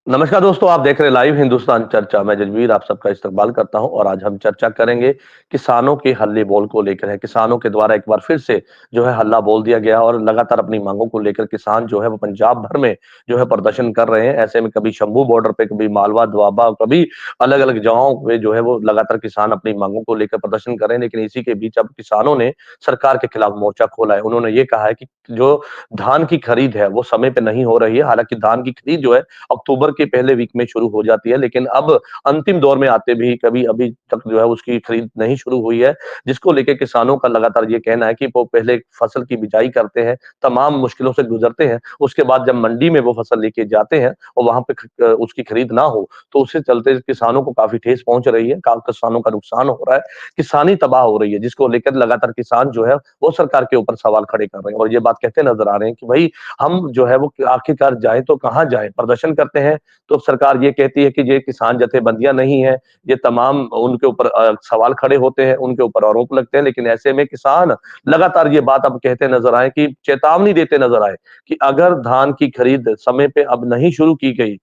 नमस्कार दोस्तों, आप देख रहे हैं लाइव हिंदुस्तान चर्चा। मैं जजवीर आप सबका इस्तकबाल करता हूं और आज हम चर्चा करेंगे किसानों के हल्ले बोल को लेकर है। किसानों के द्वारा एक बार फिर से जो है हल्ला बोल दिया गया और लगातार अपनी मांगों को लेकर किसान जो है वो पंजाब भर में जो है प्रदर्शन कर रहे हैं। ऐसे में कभी शंभू बॉर्डर पे, कभी मालवा दोआबा, कभी अलग-अलग जगहों पे जो है वो लगातार किसान अपनी मांगों को लेकर प्रदर्शन कर रहे हैं। लेकिन इसी के बीच अब किसानों ने सरकार के खिलाफ मोर्चा खोला है। उन्होंने ये कहा है कि जो धान की खरीद है वो समय पे नहीं हो रही है। हालाँकि धान की खरीद जो है अक्टूबर के पहले वीक में शुरू हो जाती है, लेकिन अब अंतिम दौर में आते भी कभी अभी तक जो है उसकी खरीद नहीं शुरू हुई है, जिसको लेके किसानों का लगातार ये कहना है कि वो पहले फसल की बिजाई करते हैं, तमाम मुश्किलों से गुजरते हैं, उसके बाद जब मंडी में वो फसल लेके जाते हैं और वहाँ पे उसकी खरीद ना हो, तो उसके चलते किसानों को काफ़ी ठेस पहुँच रही है, का किसानों का नुकसान हो रहा है, किसानी तबाह हो रही है, जिसको लेकर लगातार किसान जो है, वो सरकार के ऊपर सवाल खड़े कर रहे हैं और ये बात कहते नज़र आ रहे हैं कि भई हम जो है वो आखिरकार जाएँ तो कहाँ जाएँ? प्रदर्शन करते हैं तो सरकार ये कहती है कि ये किसान जथेबंदियाँ नहीं है, ये तमाम उनके ऊपर सवाल खड़े होते हैं, उनके ऊपर आरोप लगते हैं, लेकिन ऐसे में किसान लगातार ये बात अब कहते नज़र आए कि चेतावनी देते नज़र आए कि अगर धान की खरीद समय पे अब नहीं शुरू की गई,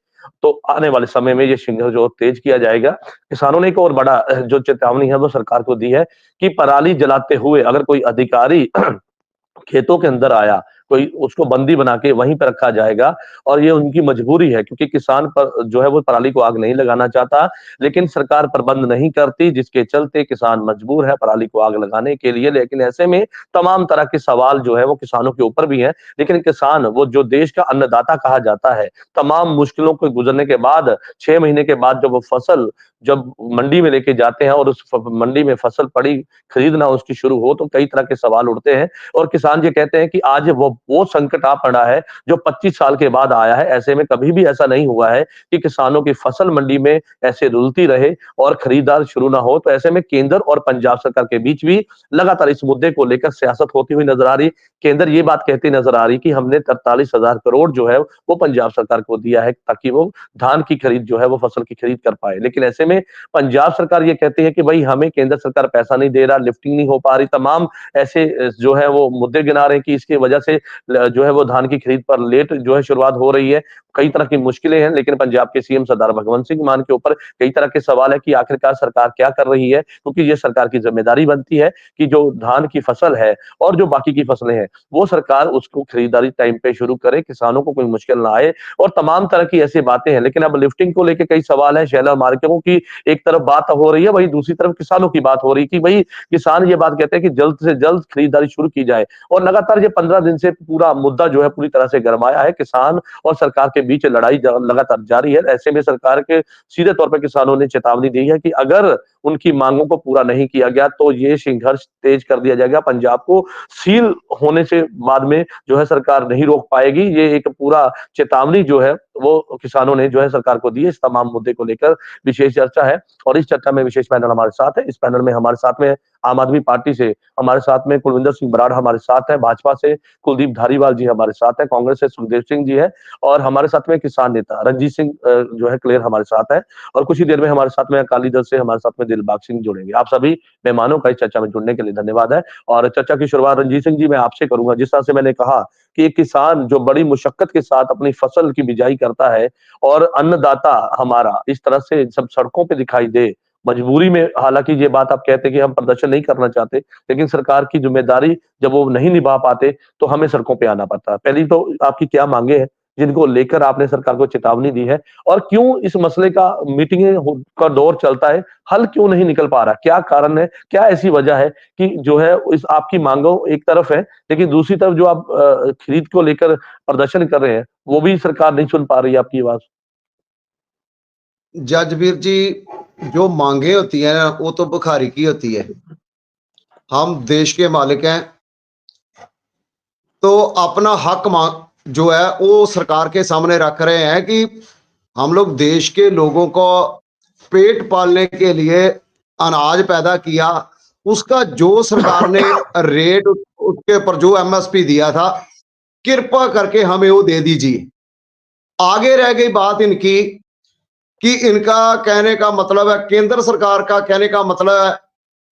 तो आने वाले समय में ये संघर्ष जो तेज किया जाएगा। किसानों ने एक और बड़ा जो चेतावनी है वो सरकार को दी है कि पराली जलाते हुए अगर कोई अधिकारी खेतों के अंदर आया, कोई उसको बंदी बना के वहीं पे रखा जाएगा और ये उनकी मजबूरी है क्योंकि किसान पर जो है वो पराली को आग नहीं लगाना चाहता, लेकिन सरकार प्रबंध नहीं करती, जिसके चलते किसान मजबूर है पराली को आग लगाने के लिए। लेकिन ऐसे में तमाम तरह के सवाल जो है वो किसानों के ऊपर भी हैं, लेकिन किसान वो जो देश का अन्नदाता कहा जाता है, तमाम मुश्किलों को गुजरने के बाद 6 महीने के बाद जब वो फसल जब मंडी में लेके जाते हैं और उस फ मंडी में फसल पड़ी खरीदना उसकी शुरू हो, तो कई तरह के सवाल उठते हैं और किसान ये कहते हैं कि आज वो संकट आ पड़ा है जो 25 साल के बाद आया है। ऐसे में कभी भी ऐसा नहीं हुआ है कि किसानों की फसल मंडी में ऐसे रुलती रहे और खरीदार शुरू ना हो। तो ऐसे में केंद्र और पंजाब सरकार के बीच भी लगातार इस मुद्दे को लेकर सियासत होती हुई नजर आ रही। केंद्र ये बात कहती नजर आ रही कि हमने 43,000 करोड़ जो है वो पंजाब सरकार को दिया है ताकि वो धान की खरीद जो है वो फसल की खरीद कर पाए। लेकिन ऐसे में पंजाब सरकार ये कहती है कि भाई हमें केंद्र सरकार पैसा नहीं दे रहा, लिफ्टिंग नहीं हो पा रही, तमाम ऐसे जो है वो मुद्दे गिना रहे हैं कि इसकी वजह से जो है वो धान की खरीद पर लेट जो है शुरुआत हो रही है। कई तरह की मुश्किलें हैं, लेकिन पंजाब के सीएम सरदार भगवंत सिंह मान के ऊपर कई तरह के सवाल है कि आखिरकार सरकार क्या कर रही है, क्योंकि ये सरकार की जिम्मेदारी बनती है कि जो धान की फसल है और जो बाकी की फसलें हैं, वो सरकार उसको खरीदारी टाइम पे शुरू करे, किसानों को कोई मुश्किल ना आए और तमाम तरह की ऐसी बातें हैं। लेकिन अब लिफ्टिंग को लेके कई सवाल है, शेलर मार्केटों की एक तरफ बात हो रही है, वहीं दूसरी तरफ किसानों की बात हो रही है कि भई किसान ये बात कहते हैं कि जल्द से जल्द खरीदारी शुरू की जाए और लगातार ये 15 दिन से पूरा मुद्दा जो है पूरी तरह से गरमाया है। किसान और सरकार के बीच लड़ाई लगातार जारी है। ऐसे में सरकार के सीधे तौर पर किसानों ने चेतावनी दी है कि अगर उनकी मांगों को पूरा नहीं किया गया तो ये संघर्ष तेज कर दिया जाएगा। पंजाब को सील होने से बाद में जो है सरकार नहीं रोक पाएगी। ये एक पूरा चेतावनी जो है वो किसानों ने जो है सरकार को दी है। इस तमाम मुद्दे को लेकर विशेष चर्चा है और इस चर्चा में विशेष पैनल हमारे साथ है। इस पैनल में हमारे साथ में आम आदमी पार्टी से हमारे साथ में कुलविंदर सिंह बराड़ हमारे साथ हैं, भाजपा से कुलदीप धारीवाल जी हमारे साथ हैं, कांग्रेस से सुखदेव सिंह जी हैं और हमारे साथ में किसान नेता रंजीत सिंह जो है क्लियर हमारे साथ है और कुछ ही देर में हमारे साथ में अकाली दल से हमारे साथ में दिलबाग सिंह जुड़ेंगे। आप सभी मेहमानों का इस चर्चा में जुड़ने के लिए धन्यवाद है और चर्चा की शुरुआत रंजीत सिंह जी मैं आपसे करूंगा। जिस तरह से मैंने कहा कि एक किसान जो बड़ी मुशक्कत के साथ अपनी फसल की बिजाई करता है और अन्नदाता हमारा इस तरह से सब सड़कों पे दिखाई दे, मजबूरी में हालाँकि ये बात आप कहते हैं कि हम प्रदर्शन नहीं करना चाहते, लेकिन सरकार की ज़िम्मेदारी जब वो नहीं निभा पाते, तो हमें सड़कों पे आना पड़ता है। पहली तो आपकी क्या माँगे हैं, जिनको लेकर आपने सरकार को चेतावनी दी है? और क्यों इस मसले का मीटिंगें हो का दौर चलता है, हल क्यों नहीं निकल पा रहा? क्या कारण है? क्या ऐसी वजह है कि जो है इस आपकी माँगों एक तरफ है, लेकिन दूसरी तरफ जो आप खरीद को लेकर प्रदर्शन कर रहे हैं, वो भी सरकार नहीं सुन पा रही है आपकी आवाज़? जजवीर जी, जो मांगे होती है ना वो तो भिखारी की होती है। हम देश के मालिक हैं, तो अपना हक मांग जो है वो सरकार के सामने रख रहे हैं कि हम लोग देश के लोगों को पेट पालने के लिए अनाज पैदा किया, उसका जो सरकार ने रेट उसके ऊपर जो एमएसपी दिया था, कृपा करके हमें वो दे दीजिए। आगे रह गई बात इनकी कि इनका कहने का मतलब है, केंद्र सरकार का कहने का मतलब है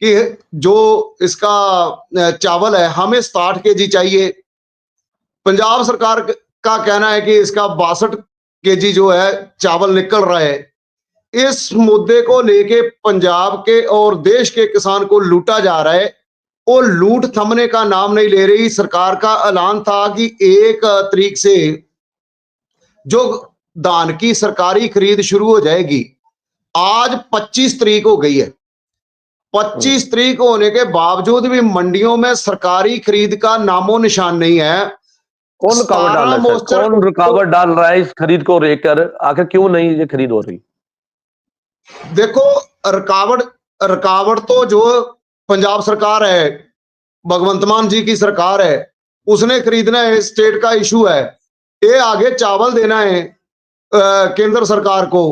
कि जो इसका चावल है हमें 60 केजी चाहिए। पंजाब सरकार का कहना है कि इसका 62 केजी जो है चावल निकल रहा है। इस मुद्दे को लेके पंजाब के और देश के किसान को लूटा जा रहा है। वो लूट थमने का नाम नहीं ले रही। सरकार का ऐलान था कि 1 तारीख से जो धान की सरकारी खरीद शुरू हो जाएगी। आज 25 तारीख हो गई है। 25 तारीख होने के बावजूद भी मंडियों में सरकारी खरीद का नामो निशान नहीं है। कौन रुकावट डाल रहा है सर? कौन रुकावट डाल रहा है इस खरीद को लेकर? आखिर क्यों नहीं ये खरीद हो रही? देखो, रुकावट तो जो पंजाब सरकार है, भगवंत मान जी की सरकार है, उसने खरीदना है। स्टेट का इशू है। ये आगे चावल देना है केंद्र सरकार को।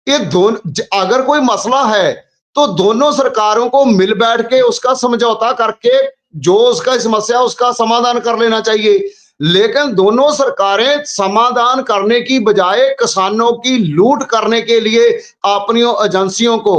ये दोनों, अगर कोई मसला है तो दोनों सरकारों को मिल बैठ के उसका समझौता करके जो उसका समस्या उसका समाधान कर लेना चाहिए। लेकिन दोनों सरकारें समाधान करने की बजाय किसानों की लूट करने के लिए अपनी एजेंसियों को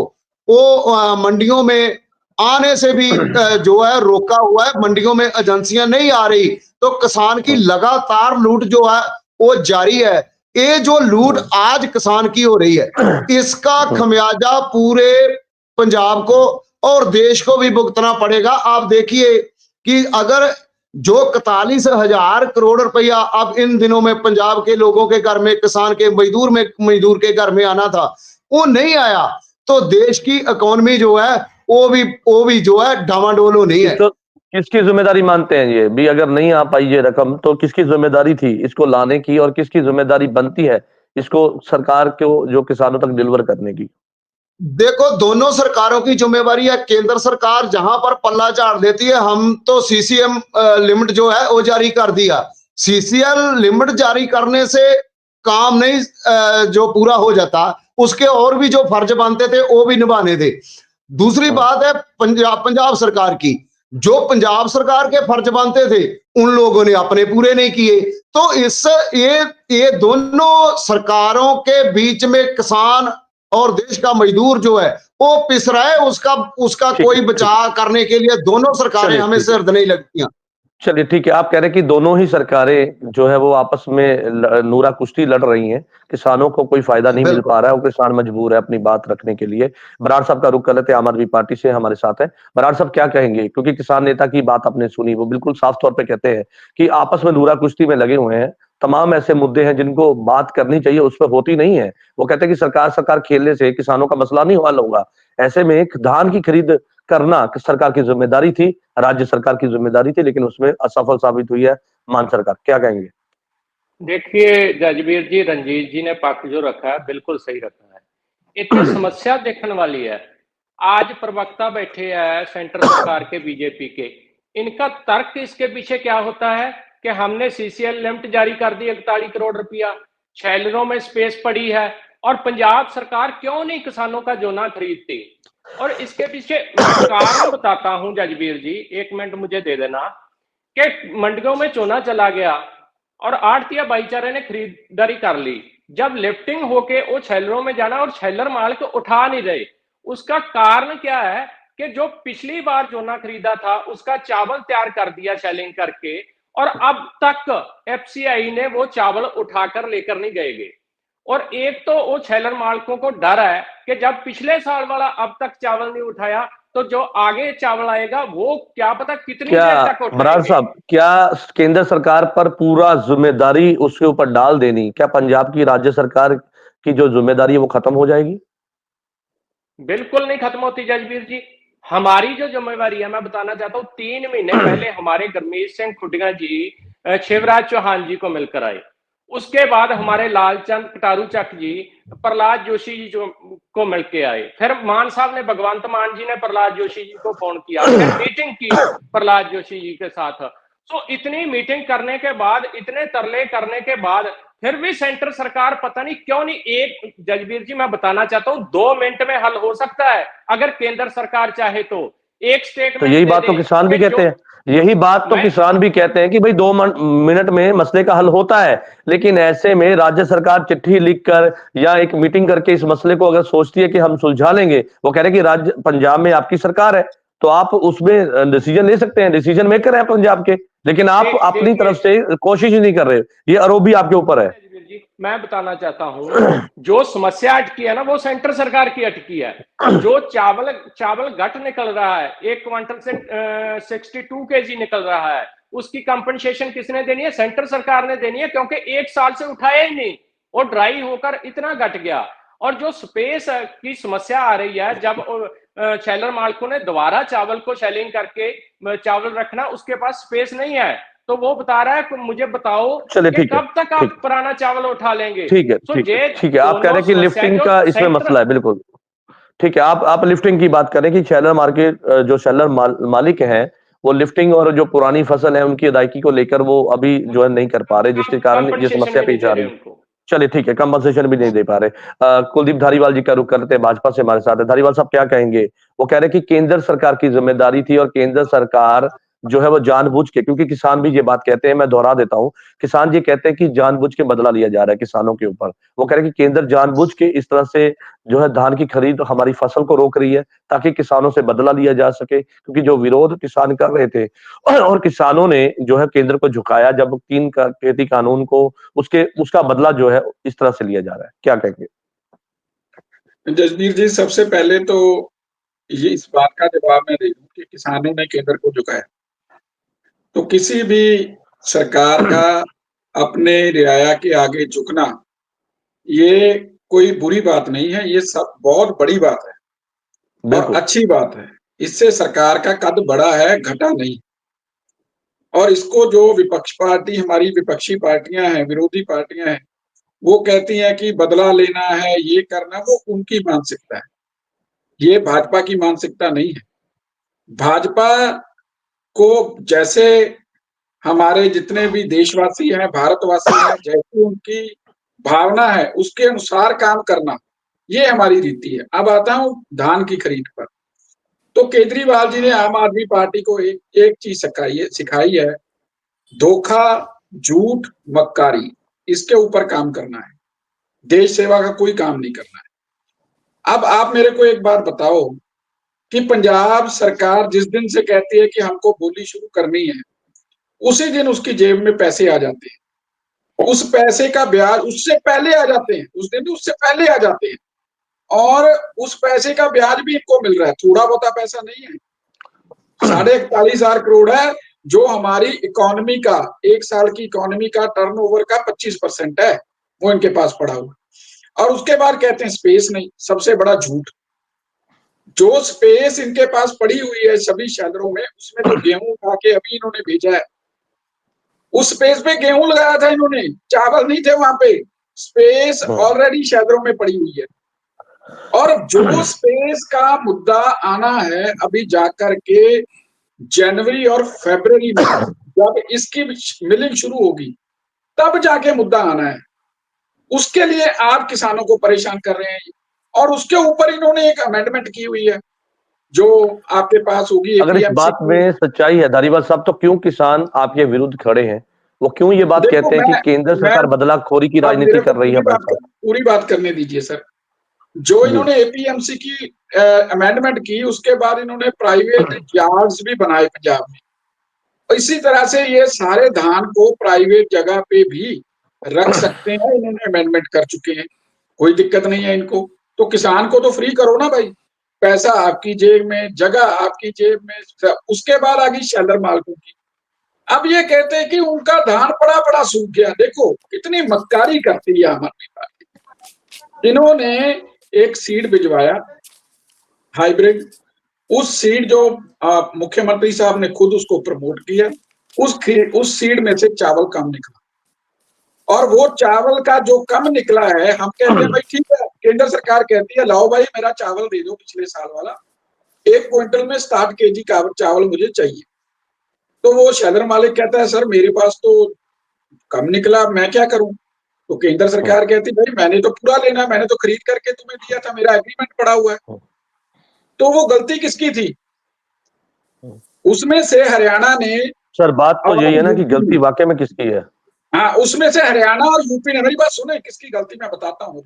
वो मंडियों में आने से भी जो है रोका हुआ है। मंडियों में एजेंसियां नहीं आ रही तो किसान की लगातार लूट जो है वो जारी है। ये जो लूट आज किसान की हो रही है, इसका खमियाजा पूरे पंजाब को और देश को भी भुगतना पड़ेगा। आप देखिए कि अगर जो 41,000 करोड़ रुपया अब इन दिनों में पंजाब के लोगों के घर में, किसान के मजदूर के घर में आना था, वो नहीं आया, तो देश की इकोनॉमी जो है वो भी जो है डामाडोल होनी है। तो किसकी जिम्मेदारी मानते हैं ये भी? अगर नहीं आ पाई ये रकम तो किसकी जिम्मेदारी थी इसको लाने की, और किसकी जिम्मेदारी बनती है इसको सरकार को जो किसानों तक डिलीवर करने की? देखो, दोनों सरकारों की जिम्मेवारी है। केंद्र सरकार जहां पर पल्ला झाड़ देती है, हम तो सीसीएम लिमिट जो है वो जारी कर दिया। सीसीएल लिमिट जारी करने से काम नहीं जो पूरा हो जाता, उसके और भी जो फर्ज बनते थे वो भी निभाने थे। दूसरी बात है पंजाब सरकार की, जो पंजाब सरकार के फर्ज बनते थे उन लोगों ने अपने पूरे नहीं किए। तो इस ये दोनों सरकारों के बीच में किसान और देश का मजदूर जो है वो पिस रहा है। उसका कोई बचाव करने के लिए दोनों सरकारें हमें सिर्द नहीं लगती। चलिए ठीक है, आप कह रहे हैं कि दोनों ही सरकारें जो है वो आपस में नूरा कुश्ती लड़ रही हैं, किसानों को कोई फायदा नहीं मिल पा रहा है और किसान मजबूर है अपनी बात रखने के लिए। बराड़ साहब का रुख कर लेते हैं, आम आदमी पार्टी से हमारे साथ है। बराड़ साहब क्या कहेंगे? क्योंकि किसान नेता की बात आपने सुनी, वो बिल्कुल साफ तौर पे कहते हैं कि आपस में नूरा कुश्ती में लगे हुए हैं। तमाम ऐसे मुद्दे हैं जिनको बात करनी चाहिए, उस पर होती नहीं है। वो कहते हैं कि सरकार खेलने से किसानों का मसला नहीं हल होगा। ऐसे में धान की खरीद करना सरकार की जिम्मेदारी थी, राज्य सरकार की जिम्मेदारी थी, लेकिन उसमें असफल साबित हुई है मान सरकार। क्या कहेंगे? देखिए जजबीर जी, रंजीत जी ने पक्ष जो रखा है बिल्कुल सही रखा है। इतनी समस्या देखने वाली है। आज प्रवक्ता बैठे हैं सेंटर सरकार के बीजेपी के, इनका तर्क इसके पीछे क्या होता है कि हमने सीसीएल लिमिट जारी कर दी 41 करोड़ रुपया, शैलरों में स्पेस पड़ी है और पंजाब सरकार क्यों नहीं किसानों का जोना खरीदती। और इसके पीछे कारण बताता हूं जजबीर जी, 1 मिनट मुझे दे देना। कि मंडियों में चोना चला गया और आड़तिया भाईचारे ने खरीदारी कर ली। जब लिफ्टिंग होके वो छैलरों में जाना और छैलर माल को उठा नहीं रहे, उसका कारण क्या है कि जो पिछली बार चोना खरीदा था उसका चावल तैयार कर दिया शेलिंग करके, और अब तक एफसीआई ने वो चावल उठाकर लेकर नहीं गए। और एक तो वो छैलर मालिकों को डर है कि जब पिछले साल वाला अब तक चावल नहीं उठाया तो जो आगे चावल आएगा वो क्या पता कितनी देर तक उठाएंगे। बराड़ साहब, क्या केंद्र सरकार पर पूरा जिम्मेदारी उसके ऊपर डाल देनी, क्या पंजाब की राज्य सरकार की जो जिम्मेदारी है वो खत्म हो जाएगी? बिल्कुल नहीं खत्म होती जजबीर जी। हमारी जो जिम्मेवारी है, मैं बताना चाहता हूँ, 3 महीने पहले हमारे गुरमीत सिंह खुडिया जी शिवराज चौहान जी को मिलकर आए। उसके बाद हमारे लालचंद कटारू चक जी प्रहलाद जोशी जी को मिलकर आए। फिर मान साहब ने, भगवंत मान जी ने प्रहलाद जोशी जी को फोन किया, फिर मीटिंग की प्रहलाद जोशी जी के साथ। तो इतनी मीटिंग करने के बाद, इतने तरले करने के बाद फिर भी सेंटर सरकार पता नहीं क्यों नहीं, एक जजबीर जी मैं बताना चाहता हूं 2 मिनट में हल हो सकता है अगर केंद्र सरकार चाहे तो। एक स्टेटमेंट, तो यही बात तो किसान भी कहते हैं, यही बात तो किसान भी कहते हैं कि भाई 2 मिनट में मसले का हल होता है। लेकिन ऐसे में राज्य सरकार चिट्ठी लिखकर या एक मीटिंग करके इस मसले को अगर सोचती है कि हम सुलझा लेंगे, वो कह रहे हैं कि राज्य पंजाब में आपकी सरकार है तो आप उसमें डिसीजन ले सकते हैं, डिसीजन मेकर है पंजाब के, लेकिन आप अपनी तरफ से कोशिश ही नहीं कर रहे। ये आरोप भी आपके ऊपर है। मैं बताना चाहता हूं, जो समस्या अटकी है ना वो सेंटर सरकार की अटकी है। जो चावल घट निकल रहा है, 1 क्विंटल से 62 केजी निकल रहा है, उसकी कंपनसेशन किसने देनी है? सेंटर सरकार ने देनी है, क्योंकि 1 साल से उठाया ही नहीं और ड्राई होकर इतना घट गया। और जो स्पेस की समस्या आ रही है, जब शेलर मालिकों ने दोबारा चावल को शेलिंग करके चावल रखना, उसके पास स्पेस नहीं है, तो वो बता रहा है मुझे बताओ कि कब तक आप पुराना चावल उठा लेंगे। ठीक है, ठीक है। आप कह रहे हैं कि लिफ्टिंग का इसमें मसला है, बिल्कुल ठीक है। आप लिफ्टिंग की बात करें कि शेलर मार्केट, जो शेलर मालिक हैं, वो लिफ्टिंग और जो पुरानी फसल है उनकी अदायगी को लेकर वो अभी जो है नहीं कर पा रहे, जिसके कारण ये समस्या पेश आ रही है। चलिए ठीक है, कंपनसेशन भी नहीं दे पा रहे। कुलदीप धारीवाल जी का रुख करते हैं, भाजपा से हमारे साथ है। धारीवाल साहब क्या कहेंगे? वो कह रहे हैं कि केंद्र सरकार की जिम्मेदारी थी और केंद्र सरकार जो है वो जानबूझ के, क्योंकि किसान भी ये बात कहते हैं, मैं दोहरा देता हूं, किसान ये कहते हैं कि जानबूझ के बदला लिया जा रहा है किसानों के ऊपर। वो कह रहे हैं कि केंद्र जानबूझ के इस तरह से जो है धान की खरीद हमारी फसल को रोक रही है ताकि किसानों से बदला लिया जा सके, क्योंकि जो विरोध किसान कर रहे थे और किसानों ने जो है केंद्र को झुकाया जब 3 का खेती कानून को, उसका बदला जो है इस तरह से लिया जा रहा है। क्या कहेंगे? जसबीर जी, सबसे पहले तो ये इस बात का जवाब मैं दे दूं कि किसानों ने केंद्र को झुकाया, तो किसी भी सरकार का अपने रियाया के आगे झुकना ये कोई बुरी बात नहीं है, ये सब बहुत बड़ी बात है और अच्छी बात है। इससे सरकार का कद बड़ा है, घटा नहीं। और इसको जो विपक्ष पार्टी, हमारी विपक्षी पार्टियां हैं, विरोधी पार्टियां हैं, वो कहती हैं कि बदला लेना है, ये करना, वो उनकी मानसिकता है, ये भाजपा की मानसिकता नहीं है। भाजपा को जैसे हमारे जितने भी देशवासी हैं, भारतवासी हैं, जैसी उनकी भावना है उसके अनुसार काम करना, ये हमारी रीति है। अब आता हूं धान की खरीद पर। तो केजरीवाल जी ने आम आदमी पार्टी को एक चीज सिखाई है, धोखा, झूठ, मक्कारी, इसके ऊपर काम करना है, देश सेवा का कोई काम नहीं करना है। अब आप मेरे को एक बात बताओ कि पंजाब सरकार जिस दिन से कहती है कि हमको बोली शुरू करनी है, उसी दिन उसकी जेब में पैसे आ जाते हैं, उस पैसे का ब्याज उससे पहले आ जाते हैं, उस दिन उससे पहले आ जाते हैं, और उस पैसे का ब्याज भी इनको मिल रहा है। थोड़ा बहुत पैसा नहीं है, 41,500 करोड़ है, जो हमारी इकोनॉमी का, एक साल की इकोनॉमी का टर्नओवर का 25% है, वो इनके पास पड़ा हुआ। और उसके बाद कहते हैं स्पेस नहीं। सबसे बड़ा झूठ, जो स्पेस इनके पास पड़ी हुई है सभी शहरों में, उसमें जो गेहूं उठा के अभी इन्होंने भेजा है, उस स्पेस पे गेहूं लगाया था इन्होंने, चावल नहीं थे वहां पे। स्पेस ऑलरेडी शहरों में पड़ी हुई है। और जो स्पेस का मुद्दा आना है अभी जाकर के जनवरी और फरवरी में, जब इसकी मिलिंग शुरू होगी, तब जाके मुद्दा आना है। उसके लिए आप किसानों को परेशान कर रहे हैं, और उसके ऊपर इन्होंने एक अमेंडमेंट की हुई है जो आपके पास होगी। अगर इस बात में सच्चाई है धारीवाल साहब, तो क्यों किसान आपके विरुद्ध खड़े हैं? वो क्यों ये बात कहते हैं कि केंद्र सरकार बदलाखोरी की राजनीति कर रही है? पूरी बात करने दीजिए सर। जो इन्होंने एपीएमसी की अमेंडमेंट की, उसके बाद इन्होंने प्राइवेट यार्ड्स भी बनाए पंजाब में। इसी तरह से ये सारे धान को प्राइवेट जगह पे भी रख सकते हैं, इन्होंने अमेंडमेंट कर चुके हैं, कोई दिक्कत नहीं है इनको। तो किसान को तो फ्री करो ना भाई, पैसा आपकी जेब में, जगह आपकी जेब में। उसके बाद आ गई शेलर मालिकों की। अब ये कहते हैं कि उनका धान पड़ा सूख गया। देखो कितनी मक्कारी करती है आम आदमी पार्टी। इन्होंने एक सीड भिजवाया हाइब्रिड, उस सीड जो मुख्यमंत्री साहब ने खुद उसको प्रमोट किया, उस सीड में से चावल कम निकला। और वो चावल का जो कम निकला है, हम कहते हैं भाई ठीक है, केंद्र सरकार कहती है लाओ भाई मेरा चावल दे दो पिछले साल वाला, 1 क्विंटल में 60 केजी का चावल मुझे चाहिए। तो वो शेलर मालिक कहता है सर मेरे पास तो कम निकला, मैं क्या करूं? तो केंद्र सरकार कहती भाई मैंने तो पूरा लेना, मैंने तो खरीद करके तुम्हें दिया था, मेरा एग्रीमेंट पड़ा हुआ है। तो वो गलती किसकी थी? उसमें से हरियाणा ने, सर बात तो यही है ना कि गलती वाकई में किसकी है? हाँ, उसमें से हरियाणा और यूपी ने, मेरी बात सुने, किसकी गलती मैं बताता हूँ।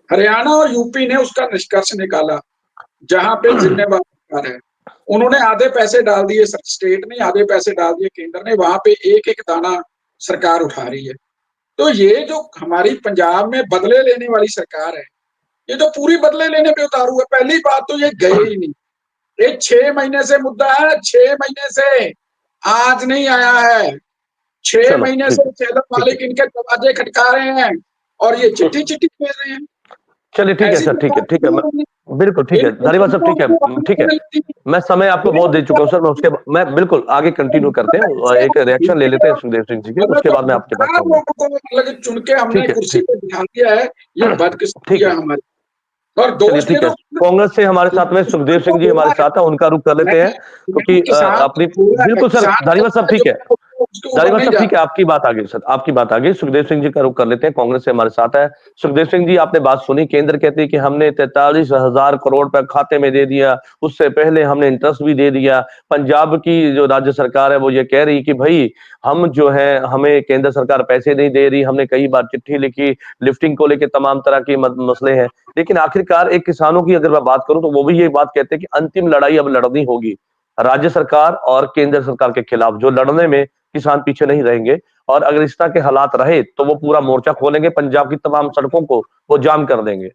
हरियाणा और यूपी ने उसका निष्कर्ष निकाला, जहां पे जिम्मेवार सरकार है, उन्होंने आधे पैसे डाल दिए स्टेट ने, आधे पैसे डाल दिए केंद्र ने, वहां पे एक एक दाना सरकार उठा रही है। तो ये जो हमारी पंजाब में बदले लेने वाली सरकार है, ये जो पूरी बदले लेने पे उतारू है, पहली बात तो ये गए ही नहीं। ये 6 महीने से मुद्दा है, 6 महीने से, आज नहीं आया है। 6 महीने से चैनल मालिक इनके दरवाजे खटका रहे हैं और ये चिट्ठी भेज रहे हैं। चलिए ठीक है सर, ठीक है बिल्कुल ठीक है धारीवाल साहब, ठीक है मैं समय आपको बहुत दे चुका हूँ सर। मैं उसके मैं बिल्कुल आगे कंटिन्यू करते हैं, एक रिएक्शन ले लेते हैं सुखदेव सिंह जी के, उसके बाद मैं आपके पास आऊंगा। चुन के हमने कुर्सी पे बिठा दिया है, ये बदकिस्मती है हमारी। और दोस्त ठीक है, कांग्रेस से हमारे साथ में सुखदेव सिंह जी हमारे साथ है, उनका रुख कर लेते हैं क्योंकि अपनी बिल्कुल सर धारीवाल साहब ठीक है, धारीवाल साहब ठीक है, आपकी बात आगे सर, आपकी बात आगे। सुखदेव सिंह जी का रुख कर लेते हैं, कांग्रेस से हमारे साथ है सुखदेव सिंह जी। आपने बात सुनी, केंद्र कहती है कि हमने 43,000 करोड़ रुपए खाते में दे दिया, उससे पहले हमने इंटरेस्ट भी दे दिया। पंजाब की जो राज्य सरकार है वो ये कह रही कि भाई हम जो है हमें केंद्र सरकार पैसे नहीं दे रही, हमने कई बार चिट्ठी लिखी, लिफ्टिंग को लेकर तमाम तरह के मसले हैं। लेकिन आखिरकार एक किसानों की अगर मैं बात करूं तो वो भी ये बात कहते हैं कि अंतिम लड़ाई अब लड़नी होगी राज्य सरकार और केंद्र सरकार के खिलाफ, जो लड़ने में किसान पीछे नहीं रहेंगे। और अगर इस तरह के हालात रहे तो वो पूरा मोर्चा खोलेंगे, पंजाब की तमाम सड़कों को वो जाम कर देंगे।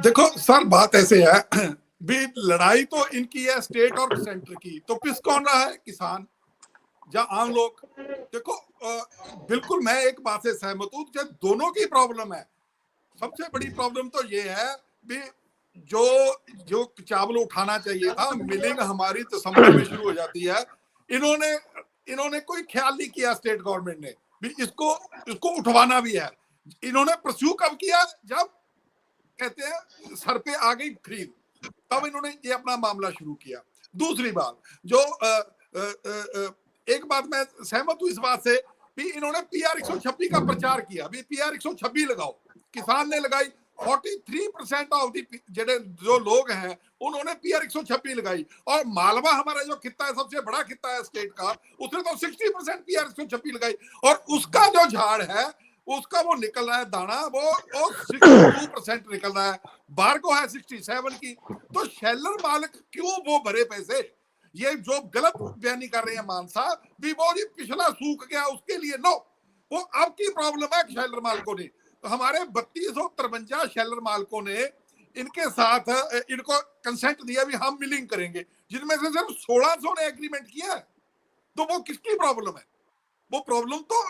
देखो सर, बात ऐसे है भी लड़ाई तो इनकी है स्टेट और सेंटर की, तो पिस कौन रहा है? किसान या आम लोग? देखो बिल्कुल मैं एक बात से सहमत हूं, जब दोनों की प्रॉब्लम है। सबसे बड़ी प्रॉब्लम तो ये है भी जो चावल उठाना चाहिए था, मिलिंग हमारी दिसंबर में शुरू हो जाती है। इन्होंने कोई ख्याल नहीं किया स्टेट गवर्नमेंट ने भी इसको उठवाना भी है। इन्होंने परस्यू कब किया? जब कहते हैं सर पे आ गई खरीद, तब इन्होंने ये अपना मामला शुरू किया। दूसरी बात जो एक बात मैं सहमत हूं इस बात से भी, इन्होंने PR 126 का प्रचार किया भी PR 126 लगाओ। किसान ने लगाई 43% ऑफ जो लोग हैं उन्होंने PR 126 लगाई। और मालवा हमारा जो खित्ता है, सबसे बड़ा खित्ता है स्टेट का, उसने तो 60% PR 126 लगाई। और उसका जो झाड़ है उसका वो निकल रहा है दाना, वो 62% निकल रहा है, बार को है 67 की। तो शेलर मालिक क्यों वो भरे पैसे? ये जो गलत बयानी कर रहे हैं मान साहब भी, वो जी पिछला सूख गया उसके लिए नो, वो आपकी प्रॉब्लम है शेलर मालिकों ने। तो हमारे 3253 शेलर मालिकों ने इनके साथ इनको कंसेंट दिया भी हम मिलिंग करेंगे, जिनमें से सिर्फ 1600 ने एग्रीमेंट किया है। तो वो किसकी प्रॉब्लम है? वो प्रॉब्लम तो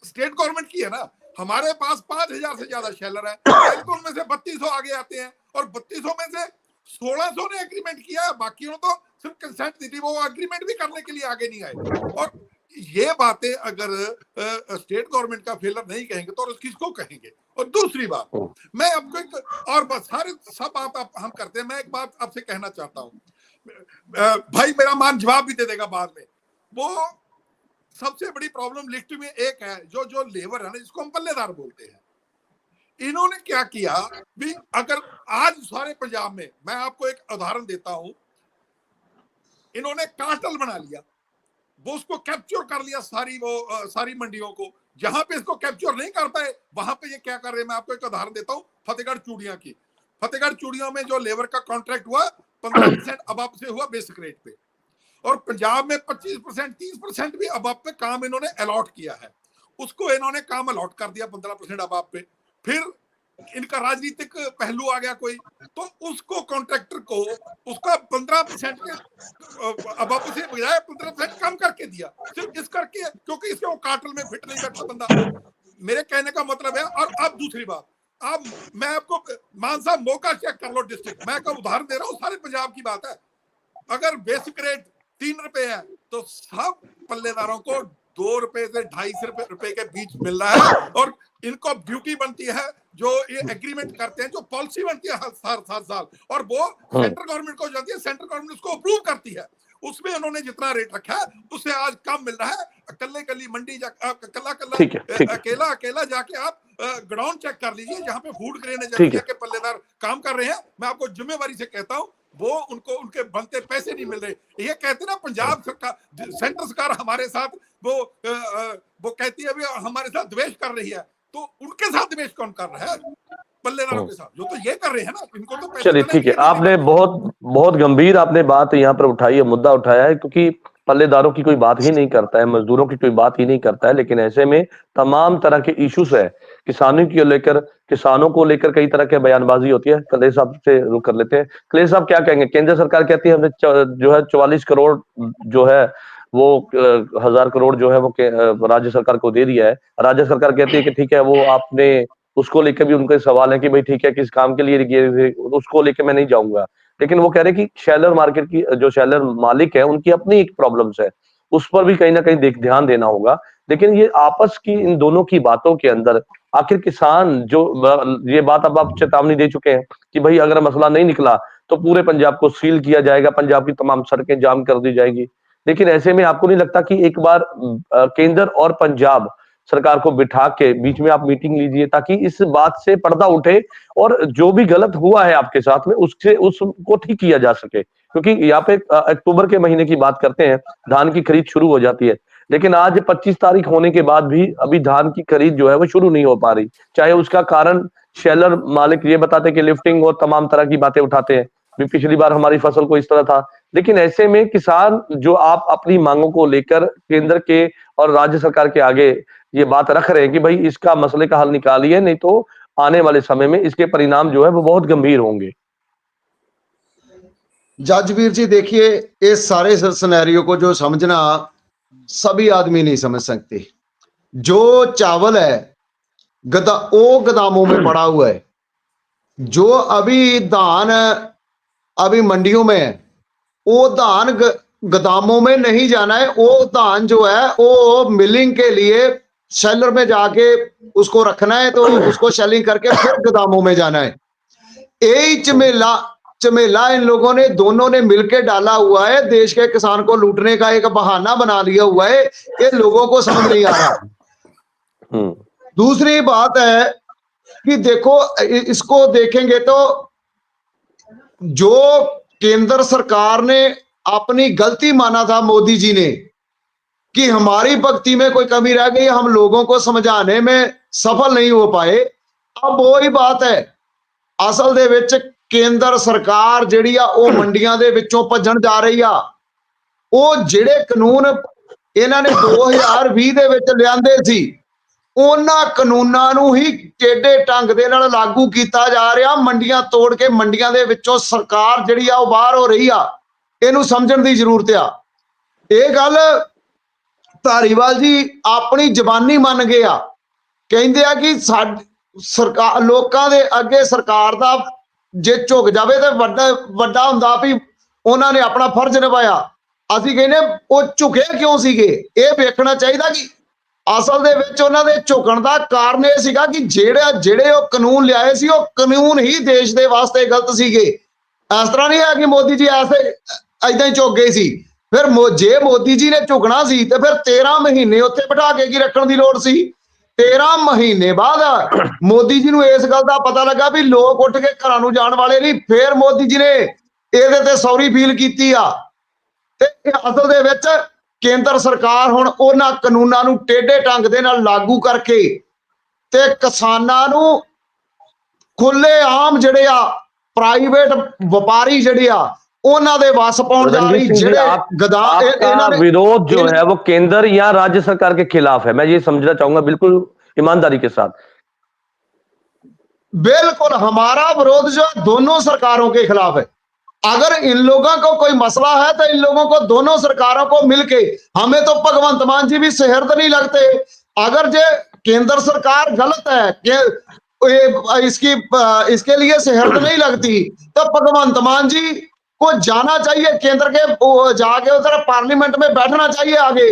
स्टेट गवर्नमेंट की है ना। हमारे पास 5000 से ज्यादा शेलर है, तो उनमें से 3200 आगे आते हैं और 3200 में से 1600 ने एग्रीमेंट किया है, बाकी तो सिर्फ कंसेंट दी थी, वो एग्रीमेंट भी करने के लिए आगे नहीं आए। और ये बातें अगर स्टेट गवर्नमेंट का फेलर नहीं कहेंगे तो किसको कहेंगे? और दूसरी बात, मैं आपको एक और बात, सारे सब बात हम करते हैं, मैं एक बात आपसे कहना चाहता हूँ भाई, मेरा मान जवाब भी दे देगा बाद में। वो सबसे बड़ी प्रॉब्लम लिस्ट में एक है, जो लेबर है ना, जिसको हम पल्लेदार बोलते हैं। इन्होंने क्या किया भी, अगर आज सारे पंजाब में, मैं आपको एक उदाहरण देता हूं, इन्होंने कार्टल बना लिया, वो उसको कैप्चर कर लिया सारी मंडियों को। जहां पे इसको कैप्चर नहीं कर पाए वहां पे ये क्या कर रहे हैं, मैं आपको एक उदाहरण देता हूं फतेहगढ़ चूड़ियां की। फतेहगढ़ चूड़ियों में जो लेबर का कॉन्ट्रैक्ट हुआ 15% अब से हुआ बेसिक रेट पे, और पंजाब में 25% 30% भी अब पे काम इन्होंने अलॉट किया है। उसको इन्होंने काम अलॉट कर दिया 15% अब पे। फिर इनका राजनीतिक पहलू आ गया कोई, तो उसको कॉन्ट्रैक्टर को उसका 15% के अब से बजाय 15% कम करके दिया, सिर्फ इस करके क्योंकि इसके वो कार्टल में फिट नहीं बैठा बंदा। मेरे कहने का मतलब है। और अब दूसरी बात, अब मैं आपको मान साहब मौका चेक कर लो डिस्ट्रिक्ट, मैं का उदाहरण दे रहा हूँ, सारे पंजाब की बात है। अगर बेसिक रेट 3 रुपए है तो सब पल्लेदारों को 2 रुपए से 2.5 रुपए के बीच मिल रहा है। और इनको ड्यूटी बनती है, जो ये एग्रीमेंट करते हैं, जो पॉलिसी बनती है हर 7 साल, और वो सेंट्रल गवर्नमेंट को जाती है, सेंट्रल गवर्नमेंट उसको अप्रूव करती है। उसमें उन्होंने जितना रेट रखा है उससे आज कम मिल रहा है। कल्ले मंडी अकेला जाके आप ग्राउंड चेक कर लीजिए, जहाँ पे फूड ग्रेन एजेंसी के पल्लेदार काम कर रहे हैं। मैं आपको जिम्मेवारी से कहता हूँ, वो उनको उनके बनते पैसे नहीं मिल रहे। ये कहते ना पंजाब सरकार, सेंटर सरकार हमारे साथ वो कहती है भी हमारे साथ द्वेष कर रही है, तो उनके साथ द्वेष कौन कर रहा है? पल्लेदारों के साथ जो तो ये कर रहे हैं ना, इनको तो। चलिए ठीक है, आपने बहुत गंभीर आपने बात यहाँ पर उठाई है, मुद्दा उठाया है, क्योंकि पल्लेदारों की कोई बात ही नहीं करता है, मजदूरों की कोई बात ही नहीं करता है। लेकिन ऐसे में तमाम तरह के इश्यूज है, किसानों को लेकर कई तरह के बयानबाजी होती है। कलेश साहब से रुक कर लेते हैं। कलेश साहब क्या कहेंगे? केंद्र सरकार कहती है हमने जो है 44 करोड़ जो है वो 1000 करोड़ जो है वो राज्य सरकार को दे दिया है। राज्य सरकार कहती है कि ठीक है, वो आपने उसको लेकर भी उनके सवाल है कि भाई ठीक है, किस काम के लिए उसको लेकर मैं नहीं जाऊंगा। लेकिन वो कह रहे हैं कि शेलर मार्केट की जो शेलर मालिक है उनकी अपनी एक प्रॉब्लम्स है, उस पर भी कहीं ना कहीं ध्यान देना होगा। लेकिन ये आपस की इन दोनों की बातों के अंदर आखिर किसान जो ये बात अब आप चेतावनी दे चुके हैं कि भाई अगर मसला नहीं निकला तो पूरे पंजाब को सील किया जाएगा, पंजाब की तमाम सड़कें जाम कर दी जाएगी। लेकिन ऐसे में आपको नहीं लगता कि एक बार केंद्र और पंजाब सरकार को बिठा के बीच में आप मीटिंग लीजिए ताकि इस बात से पर्दा उठे और जो भी गलत हुआ है आपके साथ में उसको ठीक किया जा सके? क्योंकि यहाँ पे अक्टूबर के महीने की बात करते हैं, धान की खरीद शुरू हो जाती है, लेकिन आज 25 तारीख होने के बाद भी अभी धान की खरीद जो है वो शुरू नहीं हो पा रही। चाहे उसका कारण शेलर मालिक ये बताते कि लिफ्टिंग और तमाम तरह की बातें उठाते हैं, पिछली बार हमारी फसल को इस तरह था। लेकिन ऐसे में किसान जो आप अपनी मांगों को लेकर केंद्र के और राज्य सरकार के आगे ये बात रख रहे हैं कि भाई इसका मसले का हल निकालिए, नहीं तो आने वाले समय में इसके परिणाम जो है वो बहुत गंभीर होंगे। जजवीर जी देखिए, इस सारे सिनेरियो को जो समझना सभी आदमी नहीं समझ सकते। जो चावल है वो गोदामों में पड़ा हुआ है, जो अभी धान अभी मंडियों में है वो धान गोदामों में नहीं जाना है। वो धान जो है वो मिलिंग के लिए शेलर में जाके उसको रखना है, तो उसको शेलिंग करके फिर गोदामों में जाना है। यही चमेला इन लोगों ने दोनों ने मिलकर डाला हुआ है, देश के किसान को लूटने का एक बहाना बना लिया हुआ है। ये लोगों को समझ नहीं आ रहा। दूसरी बात है कि देखो, इसको देखेंगे तो जो केंद्र सरकार ने अपनी गलती माना था मोदी जी ने कि हमारी भक्ति में कोई कमी रह गई, हम लोगों को समझाने में सफल नहीं हो पाए। अब वही बात है, असल दे विच केंद्र सरकार जिहड़ी आ वो मंडियां दे विचों भज्जण जा रही आ। वो जिहड़े कानून इन्हां ने 2020 दे विच लिआंदे सी ਉਹਨਾਂ ਕਾਨੂੰਨਾਂ ਨੂੰ ਹੀ ਟੇਢੇ ਢੰਗ ਦੇ ਨਾਲ ਲਾਗੂ ਕੀਤਾ ਜਾ ਰਿਹਾ। ਮੰਡੀਆਂ ਤੋੜ ਕੇ ਮੰਡੀਆਂ ਦੇ ਵਿੱਚੋਂ ਸਰਕਾਰ ਜਿਹੜੀ ਆ ਉਹ ਬਾਹਰ ਹੋ ਰਹੀ ਆ। ਇਹਨੂੰ ਸਮਝਣ ਦੀ ਜ਼ਰੂਰਤ ਆ। ਇਹ ਗੱਲ ਧਾਰੀਵਾਲ ਜੀ ਆਪਣੀ ਜ਼ਬਾਨੀ ਮੰਨ ਗਏ ਆ, ਕਹਿੰਦੇ ਆ ਕਿ ਸਰਕਾਰ ਲੋਕਾਂ ਦੇ ਅੱਗੇ ਸਰਕਾਰ ਦਾ ਜੇ ਝੁਕ ਜਾਵੇ ਤਾਂ ਵੱਡਾ ਹੁੰਦਾ ਵੀ ਉਹਨਾਂ ਨੇ ਆਪਣਾ ਫਰਜ਼ ਨਿਭਾਇਆ। ਅਸੀਂ ਕਹਿੰਦੇ ਉਹ ਝੁਕੇ ਕਿਉਂ ਸੀਗੇ, ਇਹ ਵੇਖਣਾ ਚਾਹੀਦਾ ਕਿ ਅਸਲ ਦੇ ਵਿੱਚ ਉਹਨਾਂ ਦੇ ਝੁਕਣ ਦਾ ਕਾਰਨ ਇਹ ਸੀਗਾ ਕਿ ਜਿਹੜੇ ਉਹ ਕਾਨੂੰਨ ਲਿਆਏ ਸੀ ਉਹ ਕਾਨੂੰਨ ਹੀ ਦੇਸ਼ ਦੇ ਵਾਸਤੇ ਗਲਤ ਸੀਗੇ। ਇਸ ਤਰ੍ਹਾਂ ਨਹੀਂ ਹੈ ਕਿ ਮੋਦੀ ਜੀ ਐਸੇ ਏਦਾਂ ਹੀ ਝੁਕ ਗਏ ਸੀ। ਫਿਰ ਜੇ ਮੋਦੀ ਜੀ ਨੇ ਝੁਕਣਾ ਸੀ ਤੇ ਫਿਰ 13 ਮਹੀਨੇ ਉੱਥੇ ਬਿਠਾ ਕੇ ਕੀ ਰੱਖਣ ਦੀ ਲੋੜ ਸੀ। 13 ਮਹੀਨੇ ਬਾਅਦ ਮੋਦੀ ਜੀ ਨੂੰ ਇਸ ਗੱਲ ਦਾ ਪਤਾ ਲੱਗਾ ਵੀ ਲੋਕ ਉੱਠ ਕੇ ਘਰਾਂ ਨੂੰ ਜਾਣ ਵਾਲੇ ਨਹੀਂ। ਫਿਰ ਮੋਦੀ ਜੀ ਨੇ ਇਹਦੇ ਤੇ ਸੌਰੀ ਫੀਲ ਕੀਤੀ ਆ। ਤੇ ਅਸਲ ਦੇ ਵਿੱਚ ਕੇਂਦਰ ਸਰਕਾਰ ਹੁਣ ਉਹਨਾਂ ਕਾਨੂੰਨਾਂ ਨੂੰ ਟੇਢੇ ਢੰਗ ਦੇ ਨਾਲ ਲਾਗੂ ਕਰਕੇ ਤੇ ਕਿਸਾਨਾਂ ਨੂੰ ਖੁੱਲੇ ਆਮ ਜਿਹੜੇ ਆ ਪ੍ਰਾਈਵੇਟ ਵਪਾਰੀ ਜਿਹੜੇ ਆ ਉਹਨਾਂ ਦੇ ਵਸ ਪਾਉਣ ਜਾ ਰਹੀ। ਜਿਹੜੇ आपका विरोध जो है वो केंद्र या राज्य सरकार के खिलाफ है, मैं ये समझना चाहूंगा बिल्कुल ईमानदारी के साथ। बिल्कुल हमारा विरोध जो दोनों सरकारों के खिलाफ है। अगर इन लोगों को कोई मसला है तो इन लोगों को दोनों सरकारों को मिलके, हमें तो भगवंत मान जी भी सेहरद नहीं लगते। अगर जे केंद्र सरकार गलत है कि इसके लिए सेहरद नहीं लगती तो भगवंत मान जी को जाना चाहिए, केंद्र के जाके उधर पार्लियामेंट में बैठना चाहिए आगे,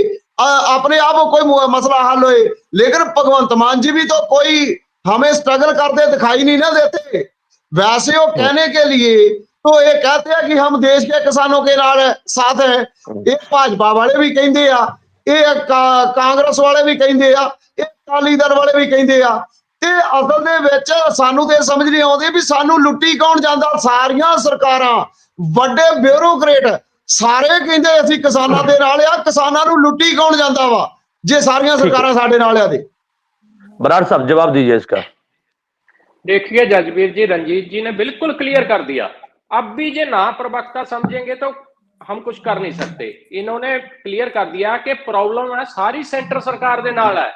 अपने आप कोई मसला हल होए। लेकिन भगवंत मान जी भी तो कोई हमें स्ट्रगल करते दिखाई नहीं ना देते। वैसे वो कहने के लिए तो ये कहते हैं कि हम देश के किसानों के साथ हैं। ये भाजपा वाले भी कहते हैं, ये कांग्रेस वाले भी कहते हैं, ये अकाली दल वाले भी कहते हैं। ते असल दे विच सानू ते समझ नहीं आउंदी भी सानू लुट्टी कौन जांदा। सारियां सरकारां ਵੱਡੇ ਬਿਊਰੋਕਰੇਟ ਸਾਰੇ ਕਹਿੰਦੇ ਅਸੀਂ ਕਿਸਾਨਾਂ ਦੇ ਨਾਲ ਆ, ਕਿਸਾਨਾਂ ਨੂੰ ਲੁੱਟੀ ਕੌਣ ਜਾਂਦਾ ਵਾ ਜੇ ਸਾਰੀਆਂ ਸਰਕਾਰਾਂ ਸਾਡੇ ਨਾਲ ਆ। ਦੇ बराड़ साहब जवाब दीजिए इसका। देखिए जजबीर जी, रंजीत जी ने बिल्कुल क्लियर कर दिया। अब भी जो ना प्रवक्ता समझेंगे तो हम कुछ कर नहीं सकते। इन्होंने क्लियर कर दिया कि प्रॉब्लम है सारी सेंटर सरकार दे नाल है,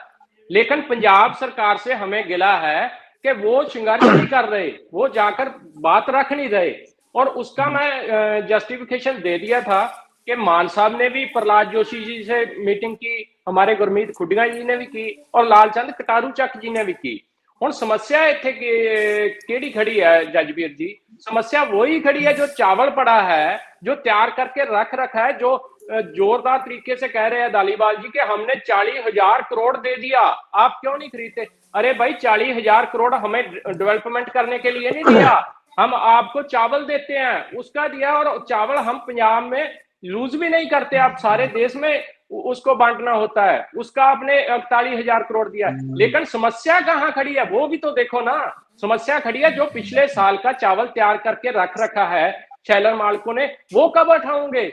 लेकिन पंजाब सरकार से हमें गिला है कि वो संघर्ष नहीं कर रहे, वो जाकर बात रख नहीं रहे। और उसका मैं जस्टिफिकेशन दे दिया था कि मान साहब ने भी प्रहलाद जोशी जी से मीटिंग की, हमारे गुरमीत खुडिया जी ने भी की, और लालचंद कटारू चक जी ने भी की। हुण समस्या इत्थे केड़ी खड़ी है जजबीर जी? समस्या वही खड़ी है जो चावल पड़ा है, जो तैयार करके रख रखा है, जो जोरदार तरीके से कह रहे हैं दालीवाल जी कि हमने 40,000 करोड़ दे दिया, आप क्यों नहीं खरीदते? अरे भाई 40,000 करोड़ हमें डेवलपमेंट करने के लिए नहीं दिया, हम आपको चावल देते हैं उसका दिया, और चावल हम पंजाब में यूज भी नहीं करते, आप सारे देश में उसको बांटना होता है, उसका आपने 41,000 करोड़ दिया। लेकिन समस्या कहाँ खड़ी है वो भी तो देखो ना। समस्या खड़ी है जो पिछले साल का चावल तैयार करके रख रखा है शैलर मालिकों ने, वो कब उठाओगे?